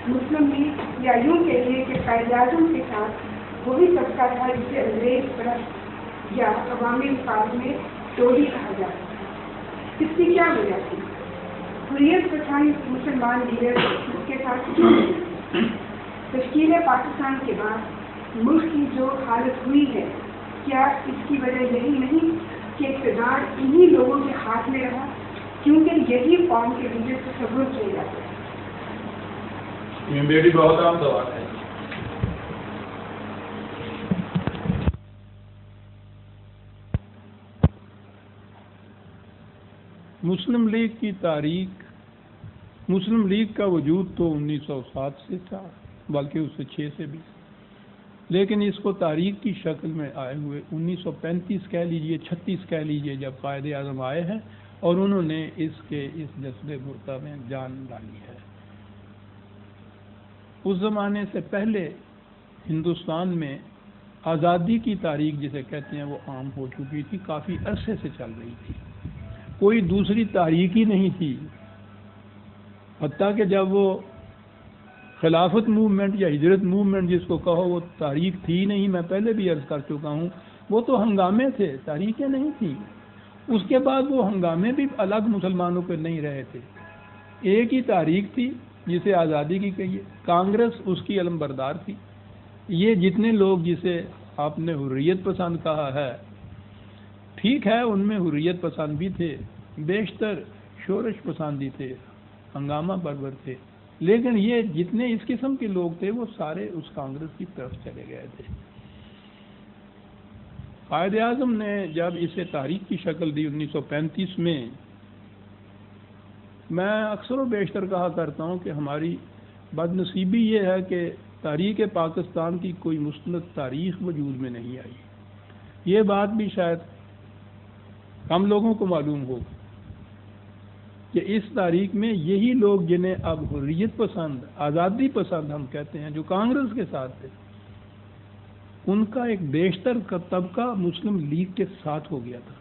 مسلم لیگ یا یوں کہیے کہ قائد اعظم کے ساتھ وہی طبقہ تھا جسے انگریز پرست یا عوامی الفاظ میں ٹولی کہا جاتا ہے. اس کی کیا وجہ تھی؟ حریت پسند مسلمان لیڈر اس کے ساتھ کیوں نہیں؟ تشکیل پاکستان کے بعد ملک کی جو حالت ہوئی ہے کیا اس کی وجہ یہی نہیں کہ اقتدار انہی لوگوں کے ہاتھ میں رہا کیونکہ یہی قوم کے لیے تصور کیا جاتا ہے؟ یہ میری بہت عام سوال ہے. مسلم لیگ کی تاریخ مسلم لیگ کا وجود تو 1907 سے تھا، بلکہ اس سے 6 سے بھی، لیکن اس کو تاریخ کی شکل میں آئے ہوئے 1935 کہہ لیجئے 36 کہہ لیجئے جب قائد اعظم آئے ہیں اور انہوں نے اس جذبے مرتبہ میں جان ڈالی ہے۔ اس زمانے سے پہلے ہندوستان میں آزادی کی تاریخ جسے کہتے ہیں وہ عام ہو چکی تھی، کافی عرصے سے چل رہی تھی، کوئی دوسری تاریخ ہی نہیں تھی، حتیٰ کہ جب وہ خلافت موومنٹ یا ہجرت موومنٹ جس کو کہو وہ تاریخ تھی نہیں، میں پہلے بھی عرض کر چکا ہوں، وہ تو ہنگامے تھے، تاریخیں نہیں تھیں۔ اس کے بعد وہ ہنگامے بھی الگ مسلمانوں پہ نہیں رہے تھے، ایک ہی تاریخ تھی جسے آزادی کی کہیے، کانگریس اس کی علم بردار تھی۔ یہ جتنے لوگ جسے آپ نے حریت پسند کہا ہے، ٹھیک ہے ان میں حریت پسند بھی تھے، بیشتر شورش پسندی تھے، ہنگامہ پرور تھے، لیکن یہ جتنے اس قسم کے لوگ تھے وہ سارے اس کانگریس کی طرف چلے گئے تھے۔ قائد اعظم نے جب اسے تاریخ کی شکل دی 1935 میں اکثر و بیشتر کہا کرتا ہوں کہ ہماری بد نصیبی یہ ہے کہ تاریخ پاکستان کی کوئی مستند تاریخ وجود میں نہیں آئی۔ یہ بات بھی شاید کم لوگوں کو معلوم ہو کہ اس تاریخ میں یہی لوگ جنہیں اب حریت پسند، آزادی پسند ہم کہتے ہیں، جو کانگریس کے ساتھ تھے، ان کا ایک بیشتر کا طبقہ مسلم لیگ کے ساتھ ہو گیا تھا۔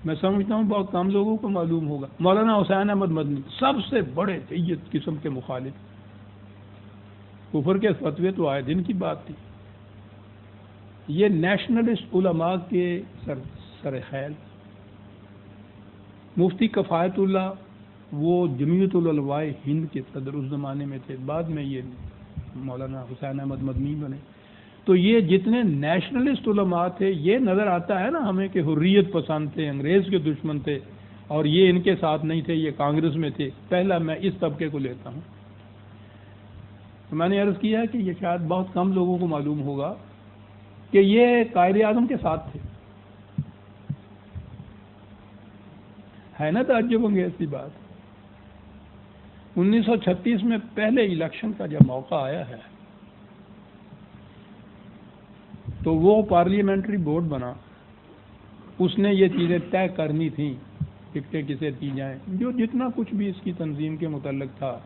میں سمجھتا ہوں بہت کم لوگوں کو معلوم ہوگا۔ مولانا حسین احمد مدنی سب سے بڑے تھے یہ قسم کے مخالف، کفر کے فتوے تو آئے دن کی بات تھی۔ یہ نیشنلسٹ علماء کے سر خیل، مفتی کفایت اللہ وہ جمعیت العلماء ہند کے صدر اس زمانے میں تھے، بعد میں یہ مولانا حسین احمد مدنی بنے۔ تو یہ جتنے نیشنلسٹ علماء تھے، یہ نظر آتا ہے نا ہمیں کہ حریت پسند تھے، انگریز کے دشمن تھے، اور یہ ان کے ساتھ نہیں تھے، یہ کانگریس میں تھے۔ پہلا میں اس طبقے کو لیتا ہوں۔ تو میں نے عرض کیا کہ یہ شاید بہت کم لوگوں کو معلوم ہوگا کہ یہ قائد اعظم کے ساتھ تھے۔ ہے نا تعجب انگیز سی بات۔ 1936 میں پہلے الیکشن کا جب موقع آیا ہے تو وہ پارلیمنٹری بورڈ بنا، اس نے یہ چیزیں طے کرنی تھیں، ٹکٹیں کسے دی جائیں، جو جتنا کچھ بھی اس کی تنظیم کے متعلق تھا۔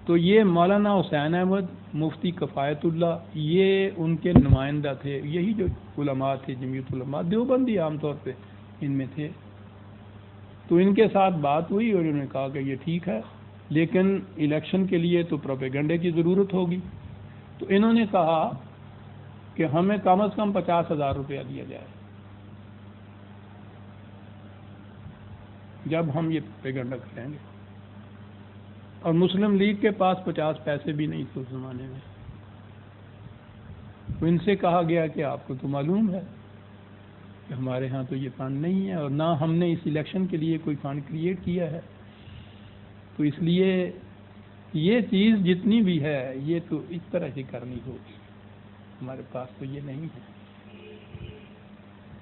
تو یہ مولانا حسین احمد، مفتی کفایت اللہ، یہ ان کے نمائندہ تھے، یہی جو علماء تھے، جمعیت علماء دیوبندی عام طور پہ ان میں تھے۔ تو ان کے ساتھ بات ہوئی اور انہوں نے کہا کہ یہ ٹھیک ہے، لیکن الیکشن کے لیے تو پروپیگنڈے کی ضرورت ہوگی۔ تو انہوں نے کہا کہ ہمیں کم از کم 50,000 روپیہ دیا جائے جب ہم یہ پروپیگنڈا کریں گے، اور مسلم لیگ کے پاس 50 پیسے بھی نہیں تھے اس زمانے میں۔ تو ان سے کہا گیا کہ آپ کو تو معلوم ہے کہ ہمارے ہاں تو یہ فنڈ نہیں ہے، اور نہ ہم نے اس الیکشن کے لیے کوئی فنڈ کریٹ کیا ہے، تو اس لیے یہ چیز جتنی بھی ہے یہ تو اس طرح سے کرنی ہوگی، ہمارے پاس تو یہ نہیں ہے۔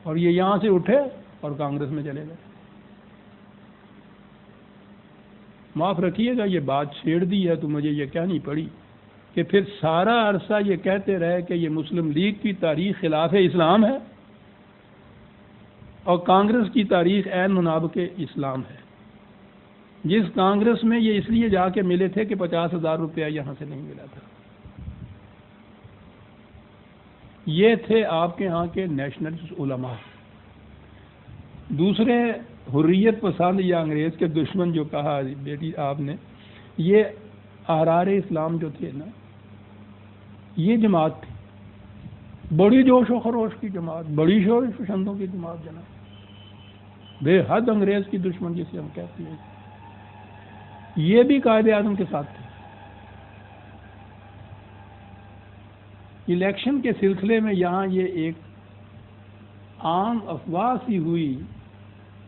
اور یہ یہاں سے اٹھے اور کانگریس میں چلے گئے۔ معاف رکھیے گا یہ بات چھیڑ دی ہے تو مجھے یہ کہنی پڑی کہ پھر سارا عرصہ یہ کہتے رہے کہ یہ مسلم لیگ کی تاریخ خلاف اسلام ہے اور کانگریس کی تاریخ عین منابق اسلام ہے۔ جس کانگریس میں یہ اس لیے جا کے ملے تھے کہ 50,000 روپیہ یہاں سے نہیں ملا تھا۔ یہ تھے آپ کے ہاں کے نیشنلسٹ علماء۔ دوسرے حریت پسند یا انگریز کے دشمن جو کہا بیٹی آپ نے، یہ احرار اسلام جو تھے نا، یہ جماعت تھی، بڑی جوش و خروش کی جماعت، بڑی شورش پسندوں کی جماعت جناب، بے حد انگریز کی دشمن جسے ہم کہتے ہیں۔ یہ بھی قائد اعظم کے ساتھ تھے۔ الیکشن کے سلسلے میں یہاں یہ ایک عام افواہ سی ہوئی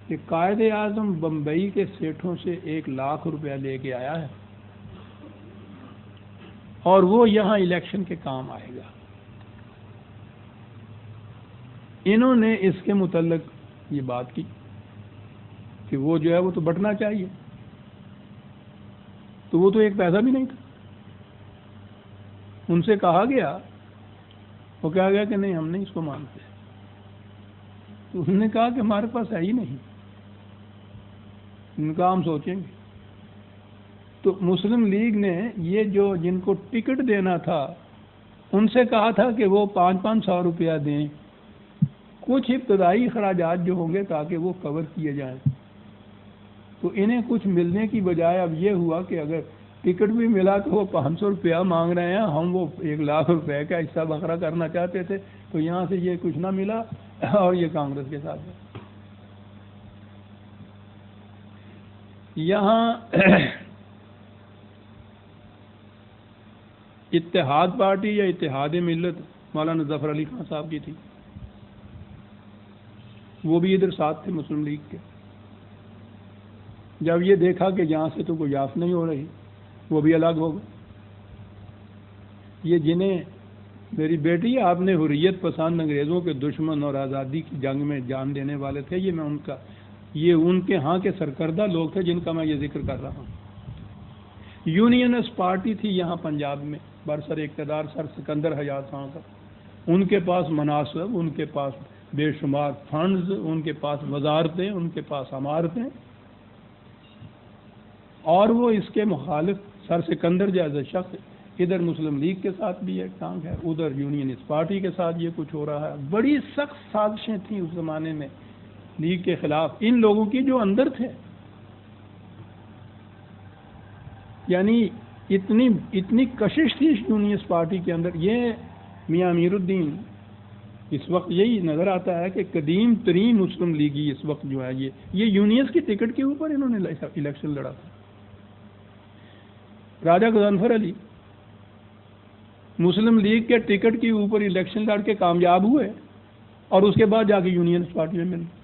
کہ قائد اعظم بمبئی کے سیٹھوں سے 1,00,000 روپیہ لے کے آیا ہے اور وہ یہاں الیکشن کے کام آئے گا۔ انہوں نے اس کے متعلق یہ بات کی کہ وہ جو ہے وہ تو بٹنا چاہیے، تو وہ تو ایک پیسہ بھی نہیں تھا. ان سے کہا گیا، وہ کہا گیا کہ نہیں ہم نہیں اس کو مانتے. تو انہوں نے کہا کہ ہمارے پاس ہے ہی نہیں. ان کا ہم سوچیں گے. تو مسلم لیگ نے یہ جو جن کو ٹکٹ دینا تھا ان سے کہا تھا کہ وہ 500 روپیہ دیں، کچھ ابتدائی اخراجات جو ہوں گے تاکہ وہ کور کیے جائیں. تو انہیں کچھ ملنے کی بجائے اب یہ ہوا کہ اگر ٹکٹ بھی ملا تو وہ 500 روپیہ مانگ رہے ہیں. ہم وہ 1,00,000 روپے کا حصہ بکرا کرنا چاہتے تھے، تو یہاں سے یہ کچھ نہ ملا اور یہ کانگریس کے ساتھ ہے. یہاں اتحاد پارٹی یا اتحاد ملت مولانا ظفر علی خان صاحب کی تھی، وہ بھی ادھر ساتھ تھے مسلم لیگ کے. جب یہ دیکھا کہ یہاں سے تو کوئی آف نہیں ہو رہی، وہ بھی الگ ہو گئے. یہ جنہیں میری بیٹی آپ نے حریت پسند انگریزوں کے دشمن اور آزادی کی جنگ میں جان دینے والے تھے، یہ ان کے ہاں کے سرکردہ لوگ تھے جن کا میں یہ ذکر کر رہا ہوں. یونینسٹ پارٹی تھی یہاں پنجاب میں برسر اقتدار سر سکندر حیات خان کا. ان کے پاس مناصب، ان کے پاس بے شمار فنڈز، ان کے پاس وزارتیں، ان کے پاس عمارتیں، اور وہ اس کے مخالف سر سکندر جیسا شخص ادھر مسلم لیگ کے ساتھ بھی ایک ٹانگ ہے، ادھر یونینسٹ پارٹی کے ساتھ یہ کچھ ہو رہا ہے. بڑی سخت سازشیں تھیں اس زمانے میں لیگ کے خلاف ان لوگوں کی جو اندر تھے. یعنی اتنی کشش تھی یونینسٹ پارٹی کے اندر. یہ میاں امیر الدین اس وقت یہی نظر آتا ہے کہ قدیم ترین مسلم لیگی اس وقت جو ہے یہ یونینس کی ٹکٹ کے اوپر انہوں نے الیکشن لڑا تھا. راجہ غضنفر علی مسلم لیگ کے ٹکٹ کے اوپر الیکشن لڑ کے کامیاب ہوئے اور اس کے بعد جا کے یونینس پارٹی میں مل گئے،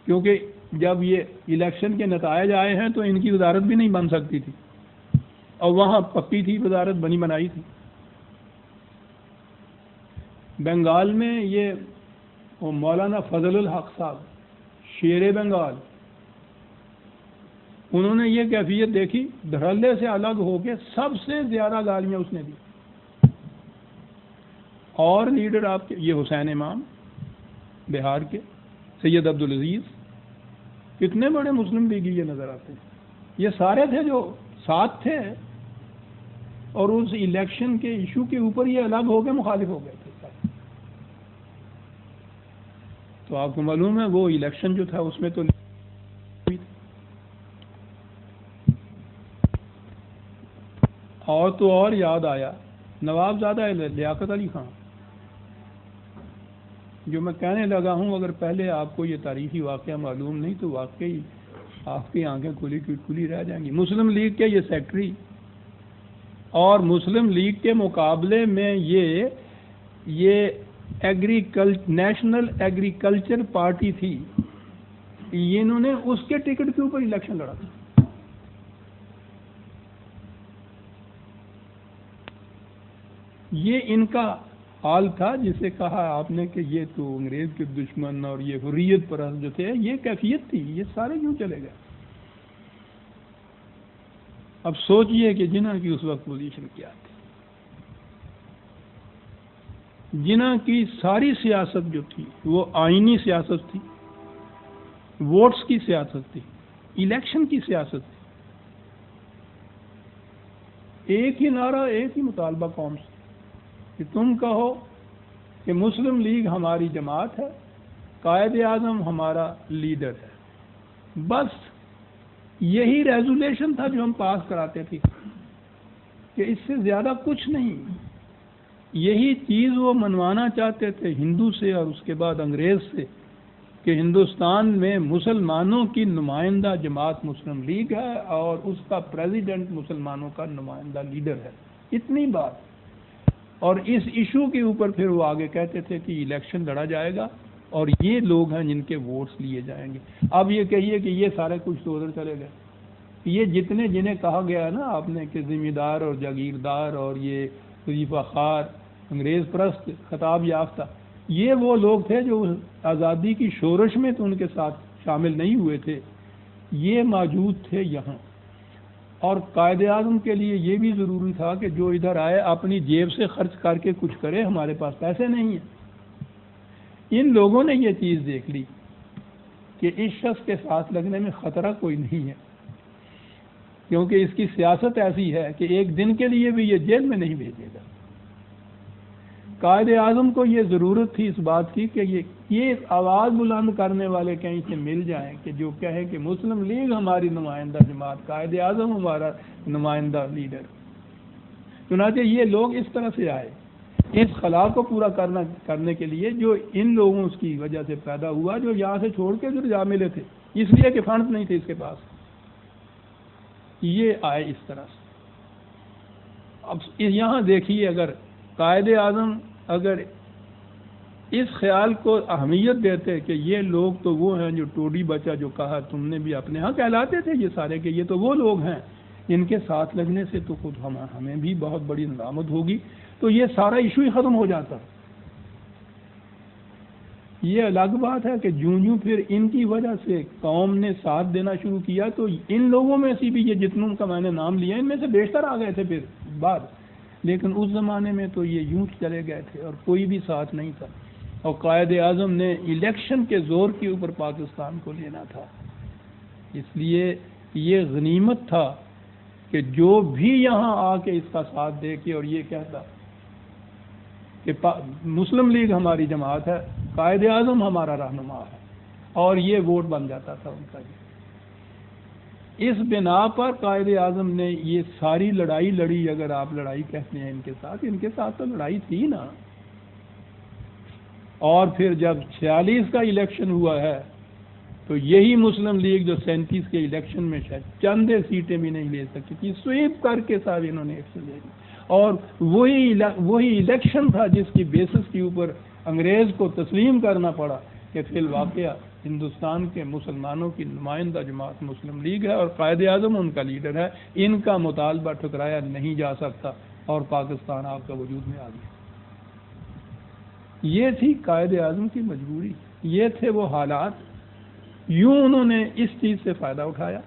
کیونکہ جب یہ الیکشن کے نتائج آئے ہیں تو ان کی وزارت بھی نہیں بن سکتی تھی، اور وہاں پکی تھی وزارت بنائی تھی. بنگال میں یہ مولانا فضل الحق صاحب شیر بنگال، انہوں نے یہ کیفیت دیکھی، دھڑلے سے الگ ہو کے سب سے زیادہ گالیاں اس نے دی. اور لیڈر آپ کے یہ حسین امام بہار کے، سید عبدالعزیز، کتنے بڑے مسلم لیگی یہ نظر آتے ہیں. یہ سارے تھے جو ساتھ تھے اور اس الیکشن کے ایشو کے اوپر یہ الگ ہو گئے، مخالف ہو گئے تھے. تو آپ کو معلوم ہے وہ الیکشن جو تھا اس میں تو اور یاد آیا نواب زادہ لیاقت علی خان، جو میں کہنے لگا ہوں اگر پہلے آپ کو یہ تاریخی واقعہ معلوم نہیں تو واقعی آپ کی آنکھیں کھلی رہ جائیں گی. مسلم لیگ کے یہ سیکٹری، اور مسلم لیگ کے مقابلے میں یہ نیشنل ایگریکلچر پارٹی تھی، انہوں نے اس کے ٹکٹ کے اوپر الیکشن لڑا تھا. یہ ان کا حال تھا جسے کہا آپ نے کہ یہ تو انگریز کے دشمن اور یہ حریت پرست جو تھے، یہ کیفیت تھی. یہ سارے کیوں چلے گئے؟ اب سوچئے کہ جنہاں کی اس وقت پوزیشن کیا تھی، جنہاں کی ساری سیاست جو تھی وہ آئینی سیاست تھی، ووٹس کی سیاست تھی، الیکشن کی سیاست تھی. ایک ہی نعرہ، ایک ہی مطالبہ قوم سے کہ تم کہو کہ مسلم لیگ ہماری جماعت ہے، قائد اعظم ہمارا لیڈر ہے. بس یہی ریزولیشن تھا جو ہم پاس کراتے تھے کہ اس سے زیادہ کچھ نہیں. یہی چیز وہ منوانا چاہتے تھے ہندو سے اور اس کے بعد انگریز سے کہ ہندوستان میں مسلمانوں کی نمائندہ جماعت مسلم لیگ ہے اور اس کا پریزیڈنٹ مسلمانوں کا نمائندہ لیڈر ہے. اتنی بات. اور اس ایشو کے اوپر پھر وہ آگے کہتے تھے کہ الیکشن لڑا جائے گا اور یہ لوگ ہیں جن کے ووٹس لیے جائیں گے. اب یہ کہیے کہ یہ سارے کچھ تو ادھر چلے گئے. یہ جنہیں کہا گیا ہے نا آپ نے کہ ذمہ دار اور جاگیردار اور یہ وظیفہ خوار انگریز پرست خطاب یافتہ، یہ وہ لوگ تھے جو آزادی کی شورش میں تو ان کے ساتھ شامل نہیں ہوئے تھے، یہ موجود تھے یہاں. اور قائد اعظم کے لیے یہ بھی ضروری تھا کہ جو ادھر آئے اپنی جیب سے خرچ کر کے کچھ کرے، ہمارے پاس پیسے نہیں ہیں. ان لوگوں نے یہ چیز دیکھ لی کہ اس شخص کے ساتھ لگنے میں خطرہ کوئی نہیں ہے، کیونکہ اس کی سیاست ایسی ہے کہ ایک دن کے لیے بھی یہ جیل میں نہیں بھیجے گا. قائد اعظم کو یہ ضرورت تھی اس بات کی کہ یہ آواز بلند کرنے والے کہیں سے مل جائیں کہ جو کہیں کہ مسلم لیگ ہماری نمائندہ جماعت، قائد اعظم ہمارا نمائندہ لیڈر. چنانچہ یہ لوگ اس طرح سے آئے اس خلا کو پورا کرنے کے لیے جو ان لوگوں کی وجہ سے پیدا ہوا، جو یہاں سے چھوڑ کے ادھر جا ملے تھے اس لیے کہ فنڈ نہیں تھے اس کے پاس. یہ آئے اس طرح سے. اب یہاں دیکھیے، اگر قائد اعظم اگر اس خیال کو اہمیت دیتے کہ یہ لوگ تو وہ ہیں جو ٹوڈی بچہ جو کہا تم نے بھی اپنے ہاں کہلاتے تھے یہ سارے، کہ یہ تو وہ لوگ ہیں ان کے ساتھ لگنے سے تو خود ہمیں بھی بہت بڑی ندامت ہوگی، تو یہ سارا ایشو ہی ختم ہو جاتا. یہ الگ بات ہے کہ جوں پھر ان کی وجہ سے قوم نے ساتھ دینا شروع کیا تو ان لوگوں میں سے بھی یہ جتنوں کا میں نے نام لیا ان میں سے بیشتر آ گئے تھے پھر بعد. لیکن اس زمانے میں تو یہ یوں چلے گئے تھے اور کوئی بھی ساتھ نہیں تھا، اور قائد اعظم نے الیکشن کے زور کے اوپر پاکستان کو لینا تھا. اس لیے یہ غنیمت تھا کہ جو بھی یہاں آ کے اس کا ساتھ دے کے اور یہ کہتا کہ مسلم لیگ ہماری جماعت ہے، قائد اعظم ہمارا رہنما ہے، اور یہ ووٹ بن جاتا تھا ان کا. اس بنا پر قائد اعظم نے یہ ساری لڑائی لڑی. اگر آپ لڑائی کہتے ہیں ان کے ساتھ تو لڑائی تھی نا. اور پھر جب 46 کا الیکشن ہوا ہے تو یہی مسلم لیگ جو 37 کے الیکشن میں شاید چند سیٹیں بھی نہیں لے سکتی تھی، سویپ کر کے سب انہوں نے ایکشن لے لی. اور وہی الیکشن تھا جس کی بیسس کے اوپر انگریز کو تسلیم کرنا پڑا کہ فی الواقعہ ہندوستان کے مسلمانوں کی نمائندہ جماعت مسلم لیگ ہے اور قائد اعظم ان کا لیڈر ہے، ان کا مطالبہ ٹھکرایا نہیں جا سکتا، اور پاکستان آپ کا وجود میں آ گیا. یہ تھی قائد اعظم کی مجبوری، یہ تھے وہ حالات. یوں انہوں نے اس چیز سے فائدہ اٹھایا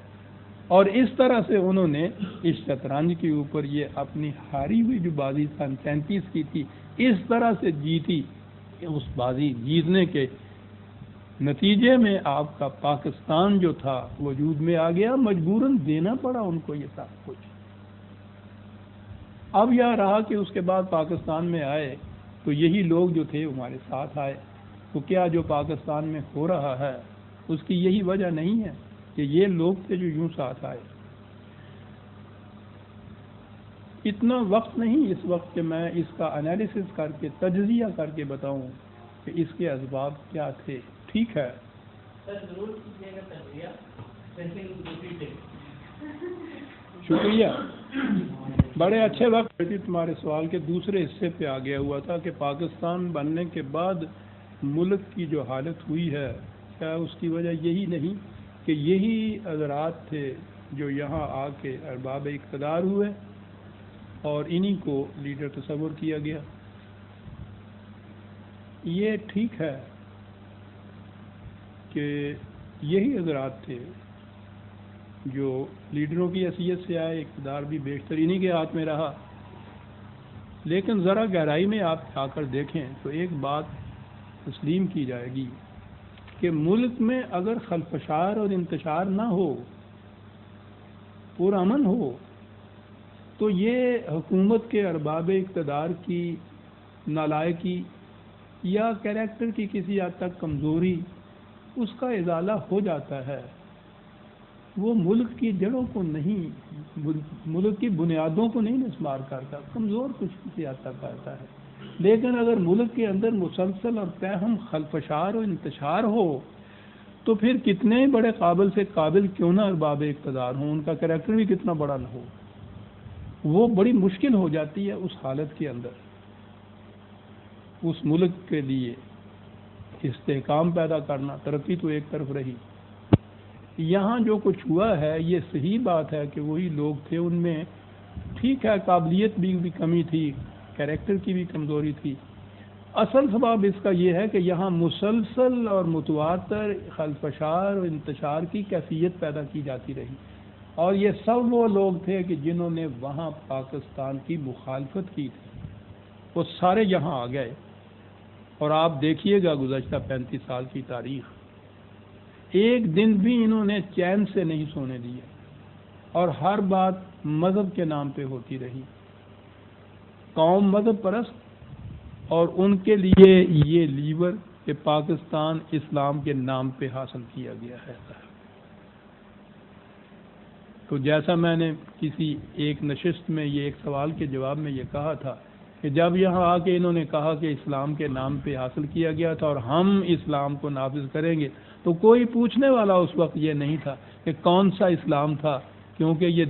اور اس طرح سے انہوں نے اس شطرنج کے اوپر یہ اپنی ہاری ہوئی جو بازی 37 کی تھی اس طرح سے جیتی. اس بازی جیتنے کے نتیجے میں آپ کا پاکستان جو تھا وجود میں آ گیا. مجبوراً دینا پڑا ان کو یہ سب کچھ. اب یہ رہا کہ اس کے بعد پاکستان میں آئے تو یہی لوگ جو تھے ہمارے ساتھ آئے. تو کیا جو پاکستان میں ہو رہا ہے اس کی یہی وجہ نہیں ہے کہ یہ لوگ تھے جو یوں ساتھ آئے؟ اتنا وقت نہیں اس وقت کہ میں اس کا انالیسس کر کے تجزیہ کر کے بتاؤں کہ اس کے اسباب کیا تھے. ٹھیک ہے، شکریہ. بڑے اچھے وقت تمہارے سوال کے دوسرے حصے پہ آ گیا ہوا تھا کہ پاکستان بننے کے بعد ملک کی جو حالت ہوئی ہے کیا اس کی وجہ یہی نہیں کہ یہی حضرات تھے جو یہاں آ کے ارباب اقتدار ہوئے اور انہی کو لیڈر تصور کیا گیا؟ یہ ٹھیک ہے کہ یہی حضرات تھے جو لیڈروں کی حیثیت سے آئے، اقتدار بھی بیشتر انہی کے ہاتھ میں رہا. لیکن ذرا گہرائی میں آپ آ کر دیکھیں تو ایک بات تسلیم کی جائے گی کہ ملک میں اگر خلفشار اور انتشار نہ ہو، پرامن ہو، تو یہ حکومت کے ارباب اقتدار کی نالائکی یا کریکٹر کی کسی حد تک کمزوری اس کا ازالہ ہو جاتا ہے. وہ ملک کی جڑوں کو نہیں، ملک کی بنیادوں کو نہیں نسمار کرتا، کمزور کچھ کسی حد تک کرتا ہے. لیکن اگر ملک کے اندر مسلسل اور پہم خلفشار و انتشار ہو تو پھر کتنے بڑے قابل سے قابل کیوں نہ ارباب اقتدار ہوں، ان کا کریکٹر بھی کتنا بڑا نہ ہو، وہ بڑی مشکل ہو جاتی ہے اس حالت کے اندر اس ملک کے لیے استحکام پیدا کرنا. ترقی تو ایک طرف رہی، یہاں جو کچھ ہوا ہے یہ صحیح بات ہے کہ وہی لوگ تھے، ان میں ٹھیک ہے قابلیت بھی کمی تھی، کریکٹر کی بھی کمزوری تھی. اصل سبب اس کا یہ ہے کہ یہاں مسلسل اور متواتر خلفشار اور انتشار کی کیفیت پیدا کی جاتی رہی، اور یہ سب وہ لوگ تھے کہ جنہوں نے وہاں پاکستان کی مخالفت کی تھی، وہ سارے یہاں آ گئے. اور آپ دیکھیے گا گزشتہ 35 سال کی تاریخ، ایک دن بھی انہوں نے چین سے نہیں سونے دیے، اور ہر بات مذہب کے نام پہ ہوتی رہی. قوم مذہب پرست، اور ان کے لیے یہ لیور کہ پاکستان اسلام کے نام پہ حاصل کیا گیا ہے. تو جیسا میں نے کسی ایک نشست میں یہ ایک سوال کے جواب میں یہ کہا تھا کہ جب یہاں آ کے انہوں نے کہا کہ اسلام کے نام پہ حاصل کیا گیا تھا اور ہم اسلام کو نافذ کریں گے، تو کوئی پوچھنے والا اس وقت یہ نہیں تھا کہ کون سا اسلام تھا، کیونکہ یہ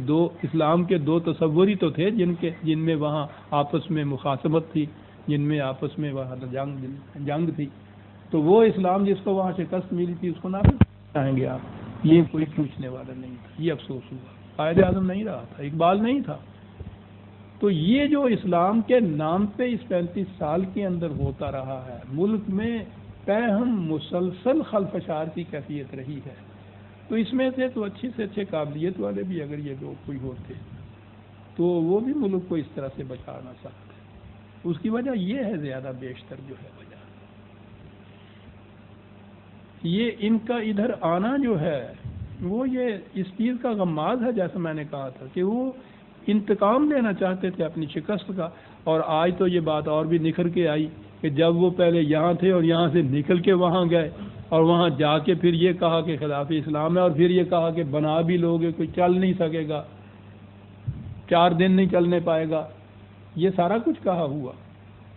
اسلام کے دو تصور ہی تو تھے جن میں وہاں آپس میں مخاصمت تھی، جن میں آپس میں وہاں جنگ تھی. تو وہ اسلام جس کو وہاں شکست ملی تھی اس کو نافذ چاہیں گے آپ، یہ کوئی پوچھنے والا نہیں تھا. یہ افسوس ہوا، قائد اعظم نہیں رہا تھا، اقبال نہیں تھا. تو یہ جو اسلام کے نام پہ اس 35 سال کے اندر ہوتا رہا ہے، ملک میں پہم مسلسل خلفشار کی کیفیت رہی ہے. تو اس میں سے تو اچھی سے اچھے قابلیت والے بھی اگر یہ لوگ کوئی ہوتے تو وہ بھی ملک کو اس طرح سے بچا نہ سکتے. اس کی وجہ یہ ہے زیادہ بیشتر جو ہے وجہ یہ ان کا ادھر آنا جو ہے وہ یہ اس چیز کا غماز ہے، جیسا میں نے کہا تھا کہ وہ انتقام لینا چاہتے تھے اپنی شکست کا. اور آج تو یہ بات اور بھی نکھر کے آئی کہ جب وہ پہلے یہاں تھے اور یہاں سے نکل کے وہاں گئے اور وہاں جا کے پھر یہ کہا کہ خلاف اسلام ہے، اور پھر یہ کہا کہ بنا بھی لوگے کوئی چل نہیں سکے گا، 4 دن نہیں چلنے پائے گا، یہ سارا کچھ کہا ہوا.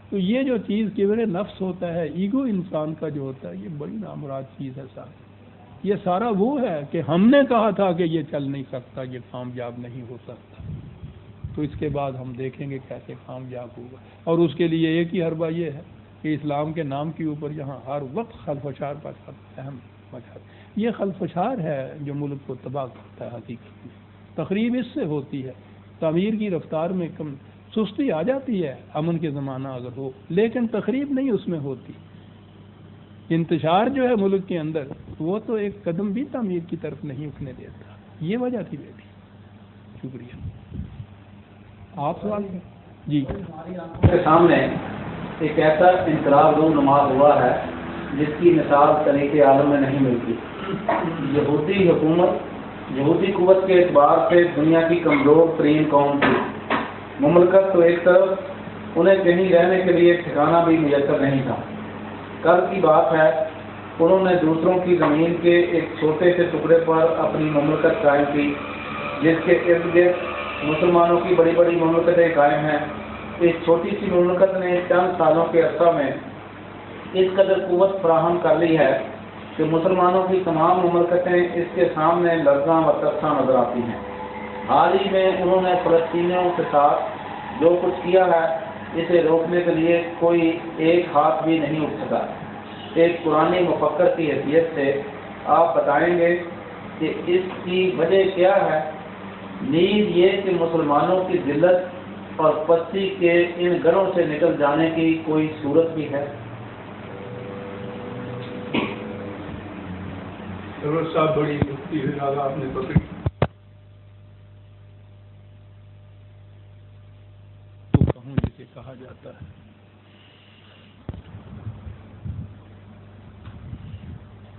تو یہ جو چیز کبر نفس ہوتا ہے، ایگو انسان کا جو ہوتا ہے، یہ بڑی نامراد چیز ہے صاحب. یہ سارا وہ ہے کہ ہم نے کہا تھا کہ یہ چل نہیں سکتا، یہ کامیاب نہیں ہو سکتا، تو اس کے بعد ہم دیکھیں گے کیسے کامیاب ہوگا. اور اس کے لیے ایک ہی حربہ یہ ہے کہ اسلام کے نام کے اوپر یہاں ہر وقت خلفشار پر اہم وجہ. یہ خلفشار ہے جو ملک کو تباہ کرتا ہے. حقیقت میں تقریب اس سے ہوتی ہے. تعمیر کی رفتار میں کم سستی آ جاتی ہے امن کے زمانہ اگر ہو، لیکن تقریب نہیں اس میں ہوتی. انتشار جو ہے ملک کے اندر وہ تو ایک قدم بھی تعمیر کی طرف نہیں اٹھنے دیتا. یہ وجہ تھی بیٹی. شکریہ. آپ سوال جی. ہماری آنکھوں کے سامنے ایک ایسا انقلاب رونما ہوا ہے جس کی مثال طریق عالم میں نہیں ملتی. یہودی حکومت یہودی قوت کے اعتبار سے دنیا کی کمزور ترین قوم تھی. مملکت تو ایک طرف، انہیں کہیں رہنے کے لیے ٹھکانہ بھی میسر نہیں تھا. کل کی بات ہے، انہوں نے دوسروں کی زمین کے ایک چھوٹے سے ٹکڑے پر اپنی مملکت قائم کی، جس کے ارد گرد مسلمانوں کی بڑی بڑی مملکتیں قائم ہیں. اس چھوٹی سی مملکت نے چند سالوں کے عرصہ میں اس قدر قوت فراہم کر لی ہے کہ مسلمانوں کی تمام مملکتیں اس کے سامنے لرزاں و ترساں نظر آتی ہیں. حال ہی میں انہوں نے فلسطینیوں کے ساتھ جو کچھ کیا ہے، اسے روکنے کے لیے کوئی ایک ہاتھ بھی نہیں اٹھ سکا. ایک قرآنی مفکر کی حیثیت سے آپ بتائیں گے کہ اس کی وجہ کیا ہے؟ نیز یہ کہ مسلمانوں کی ذلت اور پستی کے ان گھروں سے نکل جانے کی کوئی صورت بھی ہے؟ صاحب بڑی مفتی ہے، آپ نے پکڑی. تو کہوں جسے کہا جاتا ہے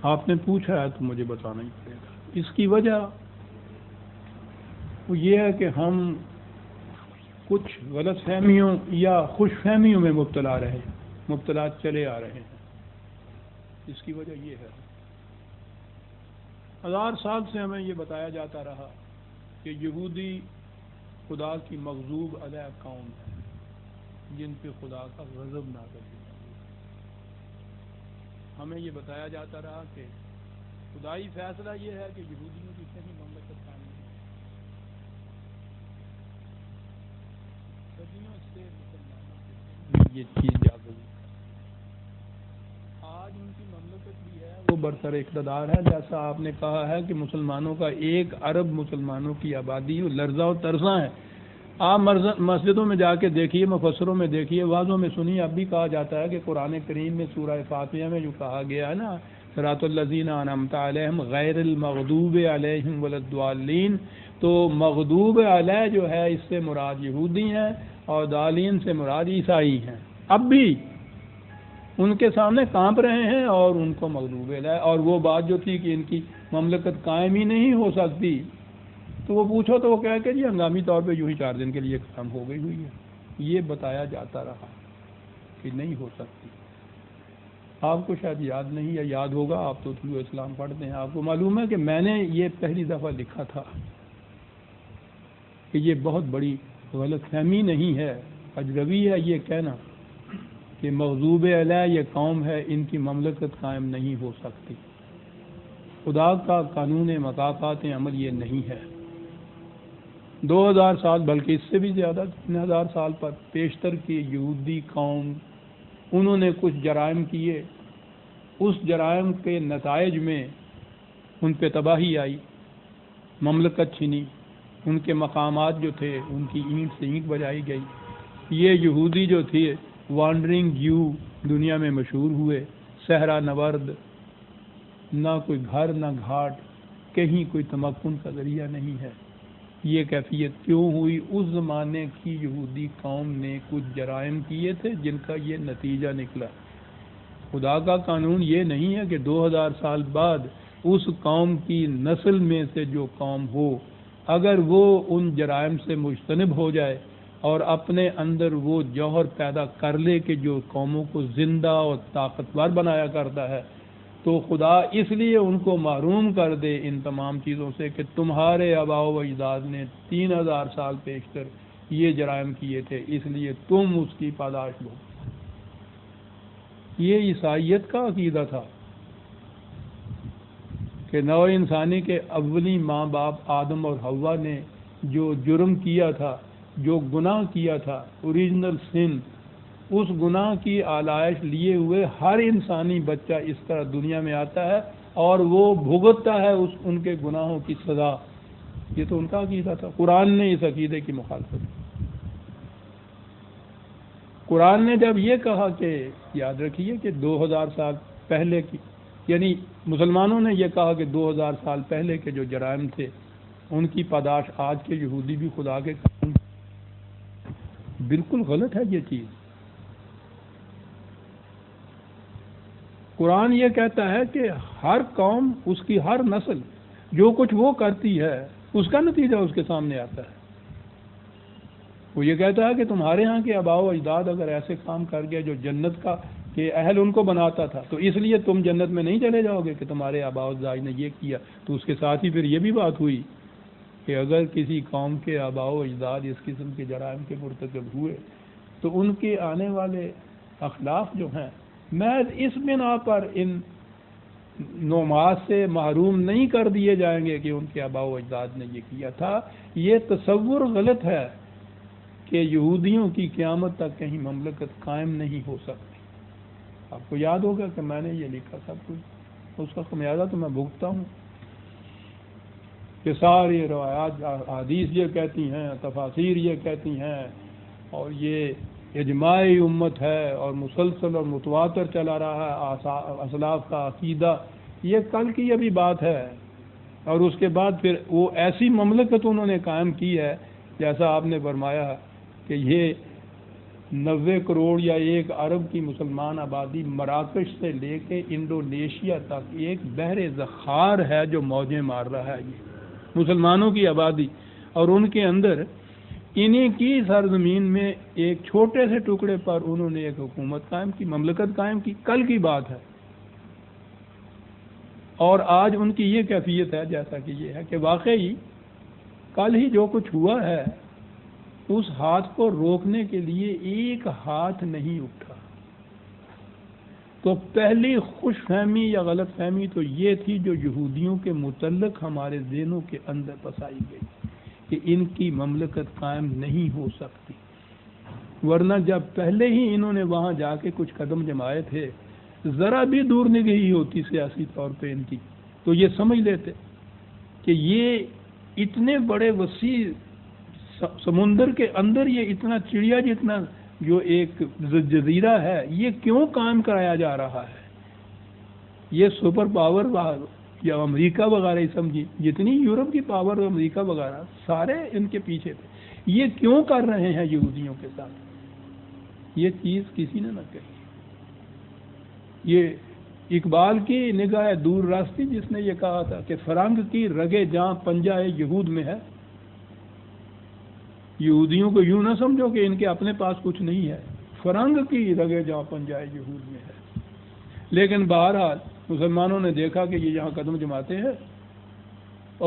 آپ نے پوچھا ہے تو مجھے بتانا ہی پڑے گا. اس کی وجہ وہ یہ ہے کہ ہم کچھ غلط فہمیوں یا خوش فہمیوں میں مبتلا چلے آ رہے ہیں. اس کی وجہ یہ ہے 1000 سال سے ہمیں یہ بتایا جاتا رہا کہ یہودی خدا کی مغضوب علیہ قوم ہے جن پہ خدا کا غضب نازل ہوا. ہمیں یہ بتایا جاتا رہا کہ خدائی فیصلہ یہ ہے کہ یہودیوں کی کہیں مملکت قائم نہیں. صدیوں سے مسلمانوں سے یہ چیز جاگرک ہے. آج ان کی مملکت بھی ہے، وہ برسر اقتدار ہے. جیسا آپ نے کہا ہے کہ مسلمانوں کا 1 ارب مسلمانوں کی آبادی لرزہ و ترزاں ہے. آپ مسجدوں میں جا کے دیکھیے، مفسروں میں دیکھیے، واضحوں میں سنیے، اب بھی کہا جاتا ہے کہ قرآن کریم میں سورہ فاتحہ میں جو کہا گیا ہے نا، صراط الذین انعمت علیہم غیر المغضوب علیہم ولا الضالین، تو مغضوب علیہ جو ہے اس سے مراد یہودی ہیں اور ضالین سے مراد عیسائی ہیں، اب بھی ان کے سامنے کانپ رہے ہیں اور ان کو مغضوب علیہ، اور وہ بات جو تھی کہ ان کی مملکت قائم ہی نہیں ہو سکتی، تو وہ پوچھو تو وہ کہہ کہ جی ہنگامی طور پہ یوں ہی 4 دن کے لیے ختم ہو گئی ہوئی ہے، یہ بتایا جاتا رہا کہ نہیں ہو سکتی۔ آپ کو شاید یاد نہیں یا یاد ہوگا، آپ تو طلوع اسلام پڑھتے ہیں، آپ کو معلوم ہے کہ میں نے یہ پہلی دفعہ لکھا تھا کہ یہ بہت بڑی غلط فہمی نہیں ہے، اجروی ہے یہ کہنا کہ مغضوب علیہ یہ قوم ہے، ان کی مملکت قائم نہیں ہو سکتی۔ خدا کا قانون مکافات عمل یہ نہیں ہے۔ 2000 سال بلکہ اس سے بھی زیادہ 3000 سال پر پیشتر کی یہودی قوم، انہوں نے کچھ جرائم کیے، اس جرائم کے نتائج میں ان پہ تباہی آئی، مملکت چھنی، ان کے مقامات جو تھے ان کی اینٹ سے اینٹ بجائی گئی۔ یہ یہودی جو تھے وانڈرنگ یو دنیا میں مشہور ہوئے، صحرا نورد، نہ کوئی گھر نہ گھاٹ، کہیں کوئی تمکن کا ذریعہ نہیں ہے۔ یہ کیفیت کیوں ہوئی؟ اس زمانے کی یہودی قوم نے کچھ جرائم کیے تھے جن کا یہ نتیجہ نکلا۔ خدا کا قانون یہ نہیں ہے کہ 2000 سال بعد اس قوم کی نسل میں سے جو قوم ہو، اگر وہ ان جرائم سے مجتنب ہو جائے اور اپنے اندر وہ جوہر پیدا کر لے کہ جو قوموں کو زندہ اور طاقتور بنایا کرتا ہے، تو خدا اس لیے ان کو محروم کر دے ان تمام چیزوں سے کہ تمہارے آباء و اجداد نے 3000 سال پیشتر یہ جرائم کیے تھے، اس لیے تم اس کی پاداش لو۔ یہ عیسائیت کا عقیدہ تھا کہ نوع انسانی کے اولی ماں باپ آدم اور حوا نے جو جرم کیا تھا، جو گناہ کیا تھا، اوریجنل سن، اس گناہ کی آلائش لیے ہوئے ہر انسانی بچہ اس طرح دنیا میں آتا ہے اور وہ بھگتتا ہے ان کے گناہوں کی سزا۔ یہ تو ان کا عقیدہ تھا۔ قرآن نے اس عقیدے کی مخالفت کی۔ قرآن نے جب یہ کہا کہ یاد رکھیے کہ 2000 سال پہلے کی، یعنی مسلمانوں نے یہ کہا کہ 2000 سال پہلے کے جو جرائم تھے ان کی پاداش آج کے یہودی بھی خدا کے قانون، بالکل غلط ہے یہ چیز۔ قرآن یہ کہتا ہے کہ ہر قوم، اس کی ہر نسل جو کچھ وہ کرتی ہے اس کا نتیجہ اس کے سامنے آتا ہے۔ وہ یہ کہتا ہے کہ تمہارے ہاں کے آباء و اجداد اگر ایسے کام کر گئے جو جنت کا کہ اہل ان کو بناتا تھا، تو اس لیے تم جنت میں نہیں چلے جاؤ گے کہ تمہارے آباء و اجداد نے یہ کیا۔ تو اس کے ساتھ ہی پھر یہ بھی بات ہوئی کہ اگر کسی قوم کے آباء و اجداد اس قسم کے جرائم کے مرتکب ہوئے تو ان کے آنے والے اخلاق جو ہیں محض اس بنا پر ان نعمات سے محروم نہیں کر دیے جائیں گے کہ ان کے آباء و اجداد نے یہ کیا تھا۔ یہ تصور غلط ہے کہ یہودیوں کی قیامت تک کہیں مملکت قائم نہیں ہو سکتی۔ آپ کو یاد ہوگا کہ میں نے یہ لکھا سب کچھ، اس کا خمیازہ تو میں بھگتتا ہوں کہ ساری روایات حدیث یہ کہتی ہیں، تفاسیر یہ کہتی ہیں، اور یہ اجماعی امت ہے اور مسلسل اور متواتر چلا رہا ہے اسلاف کا عقیدہ۔ یہ کل کی ابھی بات ہے، اور اس کے بعد پھر وہ ایسی مملکت انہوں نے قائم کی ہے جیسا آپ نے فرمایا کہ یہ 90 کروڑ یا 1 ارب کی مسلمان آبادی مراکش سے لے کے انڈونیشیا تک ایک بحر ذخار ہے جو موجیں مار رہا ہے۔ یہ مسلمانوں کی آبادی، اور ان کے اندر انہی کی سرزمین میں ایک چھوٹے سے ٹکڑے پر انہوں نے ایک حکومت قائم کی، مملکت قائم کی، کل کی بات ہے۔ اور آج ان کی یہ کیفیت ہے جیسا کہ یہ ہے کہ واقعی کل ہی جو کچھ ہوا ہے اس ہاتھ کو روکنے کے لیے ایک ہاتھ نہیں اٹھا۔ تو پہلی خوش فہمی یا غلط فہمی تو یہ تھی جو یہودیوں کے متعلق ہمارے ذہنوں کے اندر پسائی گئی کہ ان کی مملکت قائم نہیں ہو سکتی، ورنہ جب پہلے ہی انہوں نے وہاں جا کے کچھ قدم جمائے تھے، ذرا بھی دور نگہی ہوتی سیاسی طور پہ ان کی، تو یہ سمجھ لیتے کہ یہ اتنے بڑے وسیع سمندر کے اندر یہ اتنا چڑیا جتنا جو ایک جزیرہ ہے یہ کیوں قائم کرایا جا رہا ہے؟ یہ سپر پاور یا امریکہ وغیرہ ہی سمجھی، جتنی یورپ کی پاور امریکہ وغیرہ سارے ان کے پیچھے تھے، یہ کیوں کر رہے ہیں یہودیوں کے ساتھ؟ یہ چیز کسی نے نہ کہی۔ یہ اقبال کی نگاہ دور راستی جس نے یہ کہا تھا کہ فرنگ کی رگے جاں پنجہ یہود میں ہے۔ یہودیوں کو یوں نہ سمجھو کہ ان کے اپنے پاس کچھ نہیں ہے، فرنگ کی رگے جاں پنجہ یہود میں ہے۔ لیکن بہرحال مسلمانوں نے دیکھا کہ یہ یہاں قدم جماتے ہیں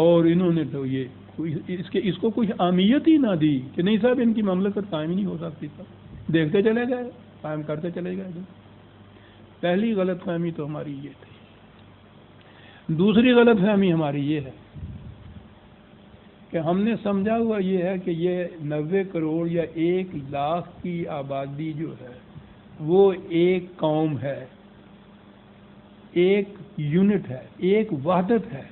اور انہوں نے تو یہ اس کو کچھ اہمیت ہی نہ دی کہ نہیں صاحب ان کی مملکت قائم ہی نہیں ہو سکتی تھا، دیکھتے چلے گئے، قائم کرتے چلے گئے۔ پہلی غلط فہمی تو ہماری یہ تھی۔ دوسری غلط فہمی ہماری یہ ہے کہ ہم نے سمجھا ہوا یہ ہے کہ یہ 90 کروڑ یا 1 لاکھ کی آبادی جو ہے وہ ایک قوم ہے، ایک یونٹ ہے، ایک وحدت ہے۔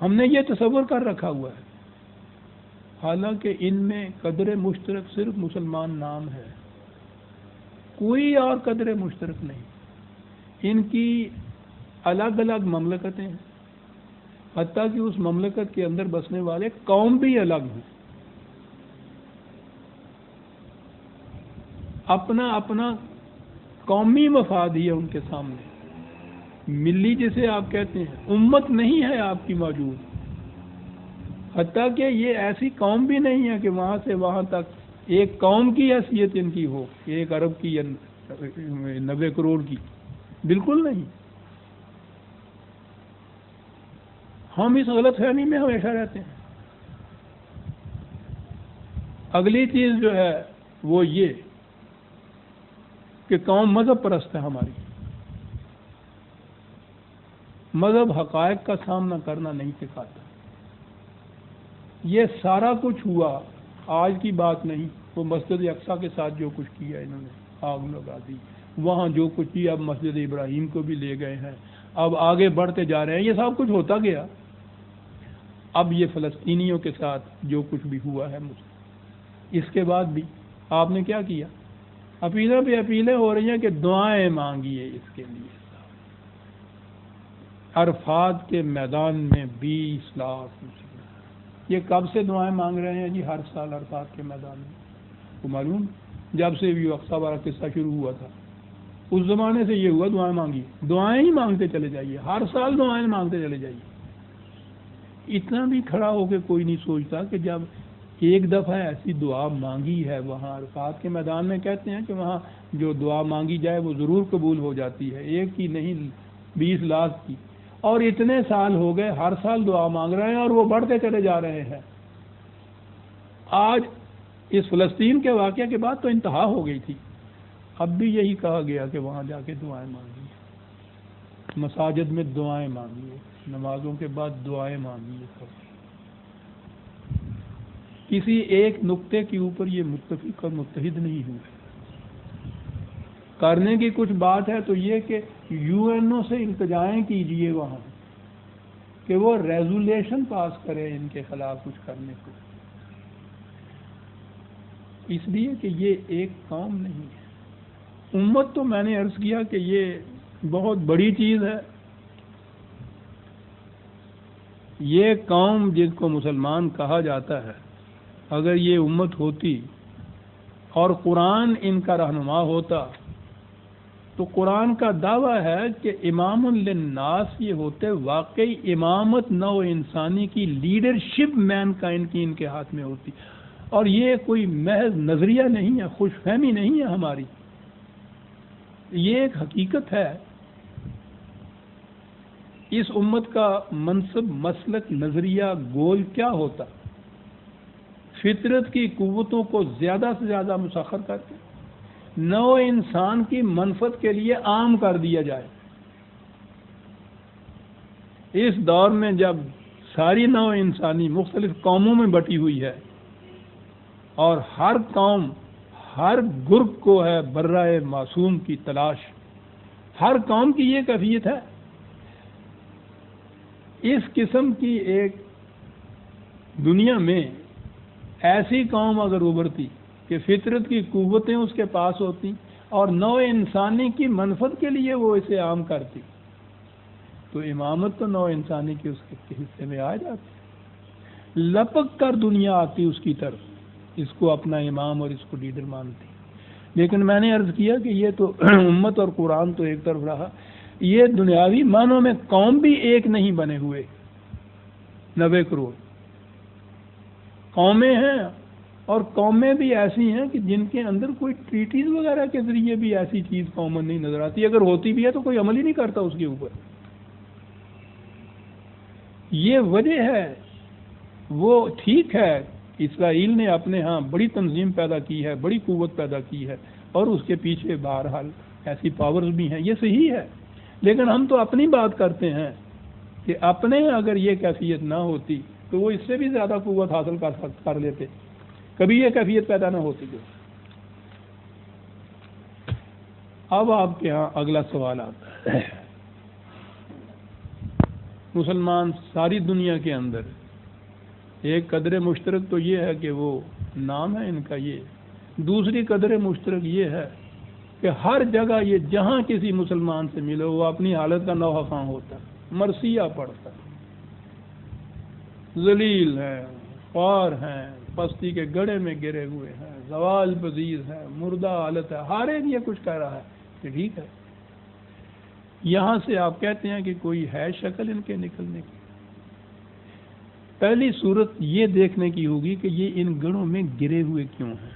ہم نے یہ تصور کر رکھا ہوا ہے، حالانکہ ان میں قدر مشترک صرف مسلمان نام ہے، کوئی اور قدر مشترک نہیں۔ ان کی الگ الگ مملکتیں ہیں، حتیٰ کہ اس مملکت کے اندر بسنے والے قوم بھی الگ ہیں، اپنا اپنا قومی مفاد ہی ہے ان کے سامنے۔ ملی جسے آپ کہتے ہیں، امت نہیں ہے آپ کی موجود، حتیٰ کہ یہ ایسی قوم بھی نہیں ہے کہ وہاں سے وہاں تک ایک قوم کی حیثیت ان کی ہو، ایک ارب کی یا 90 کروڑ کی، بالکل نہیں۔ ہم اس غلط فہمی میں ہمیشہ رہتے ہیں۔ اگلی چیز جو ہے وہ یہ کہ قوم مذہب پرست ہے ہماری، مذہب حقائق کا سامنا کرنا نہیں سکھاتا۔ یہ سارا کچھ ہوا آج کی بات نہیں، وہ مسجد اقصیٰ کے ساتھ جو کچھ کیا انہوں نے، آگ لگا دی، وہاں جو کچھ کیا، اب مسجد ابراہیم کو بھی لے گئے ہیں، اب آگے بڑھتے جا رہے ہیں، یہ سب کچھ ہوتا گیا۔ اب یہ فلسطینیوں کے ساتھ جو کچھ بھی ہوا ہے اس کے بعد بھی آپ نے کیا کیا؟ اپیلیں پہ اپیلیں ہو رہی ہیں کہ دعائیں مانگیے اس کے لیے۔ عرفات کے میدان میں 20 لاکھ مسلمان، یہ کب سے دعائیں مانگ رہے ہیں جی؟ ہر سال عرفات کے میدان میں، کو معلوم جب سے بھی اقصیٰ والا قصہ شروع ہوا تھا اس زمانے سے یہ ہوا، دعائیں مانگیے، دعائیں ہی مانگتے چلے جائیے، ہر سال دعائیں مانگتے چلے جائیے۔ اتنا بھی کھڑا ہو کے کوئی نہیں سوچتا کہ جب ایک دفعہ ایسی دعا مانگی ہے وہاں عرفات کے میدان میں، کہتے ہیں کہ وہاں جو دعا مانگی جائے وہ ضرور قبول ہو جاتی ہے، ایک کی نہیں 20 لاکھ کی، اور اتنے سال ہو گئے ہر سال دعا مانگ رہے ہیں اور وہ بڑھتے چلے جا رہے ہیں۔ آج اس فلسطین کے واقعہ کے بعد تو انتہا ہو گئی تھی، اب بھی یہی کہا گیا کہ وہاں جا کے دعائیں مانگیے، مساجد میں دعائیں مانگیے، نمازوں کے بعد دعائیں مانگیے۔ کسی ایک نقطے کے اوپر یہ متفق اور متحد نہیں ہوئے۔ کرنے کی کچھ بات ہے تو یہ کہ یو این او سے التجائیں کیجئے وہاں کہ وہ ریزولیشن پاس کرے ان کے خلاف کچھ کرنے کو، اس لیے کہ یہ ایک قوم نہیں ہے۔ امت تو میں نے عرض کیا کہ یہ بہت بڑی چیز ہے۔ یہ قوم جس کو مسلمان کہا جاتا ہے، اگر یہ امت ہوتی اور قرآن ان کا رہنما ہوتا تو قرآن کا دعویٰ ہے کہ امام للناس یہ ہوتے، واقعی امامت نو انسانی کی لیڈرشپ مین کائنڈ کی ان کے ہاتھ میں ہوتی، اور یہ کوئی محض نظریہ نہیں ہے، خوش فہمی نہیں ہے ہماری، یہ ایک حقیقت ہے۔ اس امت کا منصب، مسلک، نظریہ، گول کیا ہوتا؟ فطرت کی قوتوں کو زیادہ سے زیادہ مسخر کر کے نو انسان کی منفعت کے لیے عام کر دیا جائے۔ اس دور میں جب ساری نو انسانی مختلف قوموں میں بٹی ہوئی ہے اور ہر قوم، ہر گروپ کو ہے برائے معصوم کی تلاش، ہر قوم کی یہ کیفیت ہے، اس قسم کی ایک دنیا میں ایسی قوم اگر ابھرتی کہ فطرت کی قوتیں اس کے پاس ہوتی اور نوع انسانی کی منفعت کے لیے وہ اسے عام کرتی، تو امامت تو نوع انسانی کی اس کے حصے میں آ جاتی، لپک کر دنیا آتی اس کی طرف، اس کو اپنا امام اور اس کو لیڈر مانتی۔ لیکن میں نے عرض کیا کہ یہ تو امت اور قرآن تو ایک طرف رہا، یہ دنیاوی معنوں میں قوم بھی ایک نہیں بنے ہوئے، 90 کروڑ قومیں ہیں، اور قومیں بھی ایسی ہیں کہ جن کے اندر کوئی ٹریٹیز وغیرہ کے ذریعے بھی ایسی چیز کامن نہیں نظر آتی، اگر ہوتی بھی ہے تو کوئی عمل ہی نہیں کرتا اس کے اوپر۔ یہ وجہ ہے، وہ ٹھیک ہے اسرائیل نے اپنے ہاں بڑی تنظیم پیدا کی ہے، بڑی قوت پیدا کی ہے، اور اس کے پیچھے بہرحال ایسی پاورز بھی ہیں، یہ صحیح ہے، لیکن ہم تو اپنی بات کرتے ہیں کہ اپنے اگر یہ کیفیت نہ ہوتی تو وہ اس سے بھی زیادہ قوت حاصل کر لیتے، کبھی یہ کیفیت پیدا نہ ہوتی۔ اب آپ کے ہاں اگلا سوال آتا ہے، مسلمان ساری دنیا کے اندر ایک قدر مشترک تو یہ ہے کہ وہ نام ہے ان کا، یہ دوسری قدر مشترک یہ ہے کہ ہر جگہ یہ جہاں کسی مسلمان سے ملو وہ اپنی حالت کا نوحہ خواں ہوتا ہے، مرثیہ پڑھتا ہے، ذلیل ہے، خوار ہیں، پستی کے گڑھے میں گرے ہوئے ہیں، زوال پذیر ہے، مردہ حالت ہے، ہر ایک یہ کچھ کہہ رہا ہے کہ ٹھیک ہے۔ یہاں سے آپ کہتے ہیں کہ کوئی ہے شکل ان کے نکلنے کی؟ پہلی صورت یہ دیکھنے کی ہوگی کہ یہ ان گڑھوں میں گرے ہوئے کیوں ہیں۔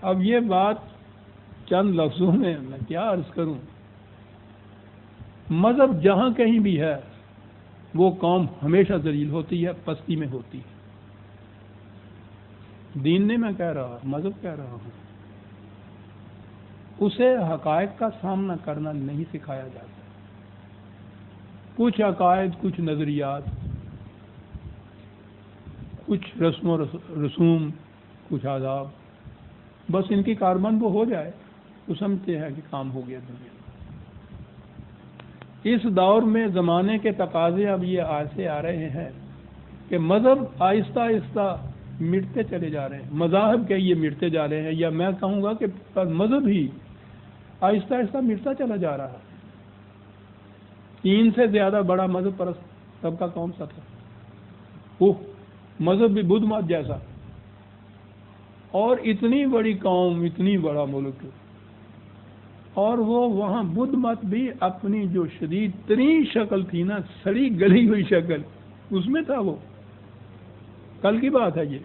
اب یہ بات چند لفظوں میں کیا عرض کروں، مذہب جہاں کہیں بھی ہے وہ قوم ہمیشہ ذلیل ہوتی ہے، پستی میں ہوتی ہے۔ دین نے میں کہہ رہا، مذہب کہہ رہا ہوں، اسے حقائق کا سامنا کرنا نہیں سکھایا جاتا۔ کچھ عقائد، کچھ نظریات، کچھ رسم و رسوم، کچھ آداب، بس ان کی کاربند وہ ہو جائے تو سمجھتے ہیں کہ کام ہو گیا دنیا۔ اس دور میں زمانے کے تقاضے اب یہ ایسے آ رہے ہیں کہ مذہب آہستہ آہستہ مٹتے چلے جا رہے ہیں، مذاہب کے یہ مٹتے جا رہے ہیں، یا میں کہوں گا کہ مذہب ہی آہستہ آہستہ مٹتا چلا جا رہا ہے۔ 3 سے زیادہ بڑا مذہب پرست سب کا کون سا تھا؟ وہ مذہب بھی بدھ مت جیسا، اور اتنی بڑی قوم، اتنی بڑا ملک، اور وہ وہاں بدھ مت بھی اپنی جو شدید ترین شکل تھی نا، سڑی گلی ہوئی شکل، اس میں تھا وہ۔ کل کی بات ہے یہ۔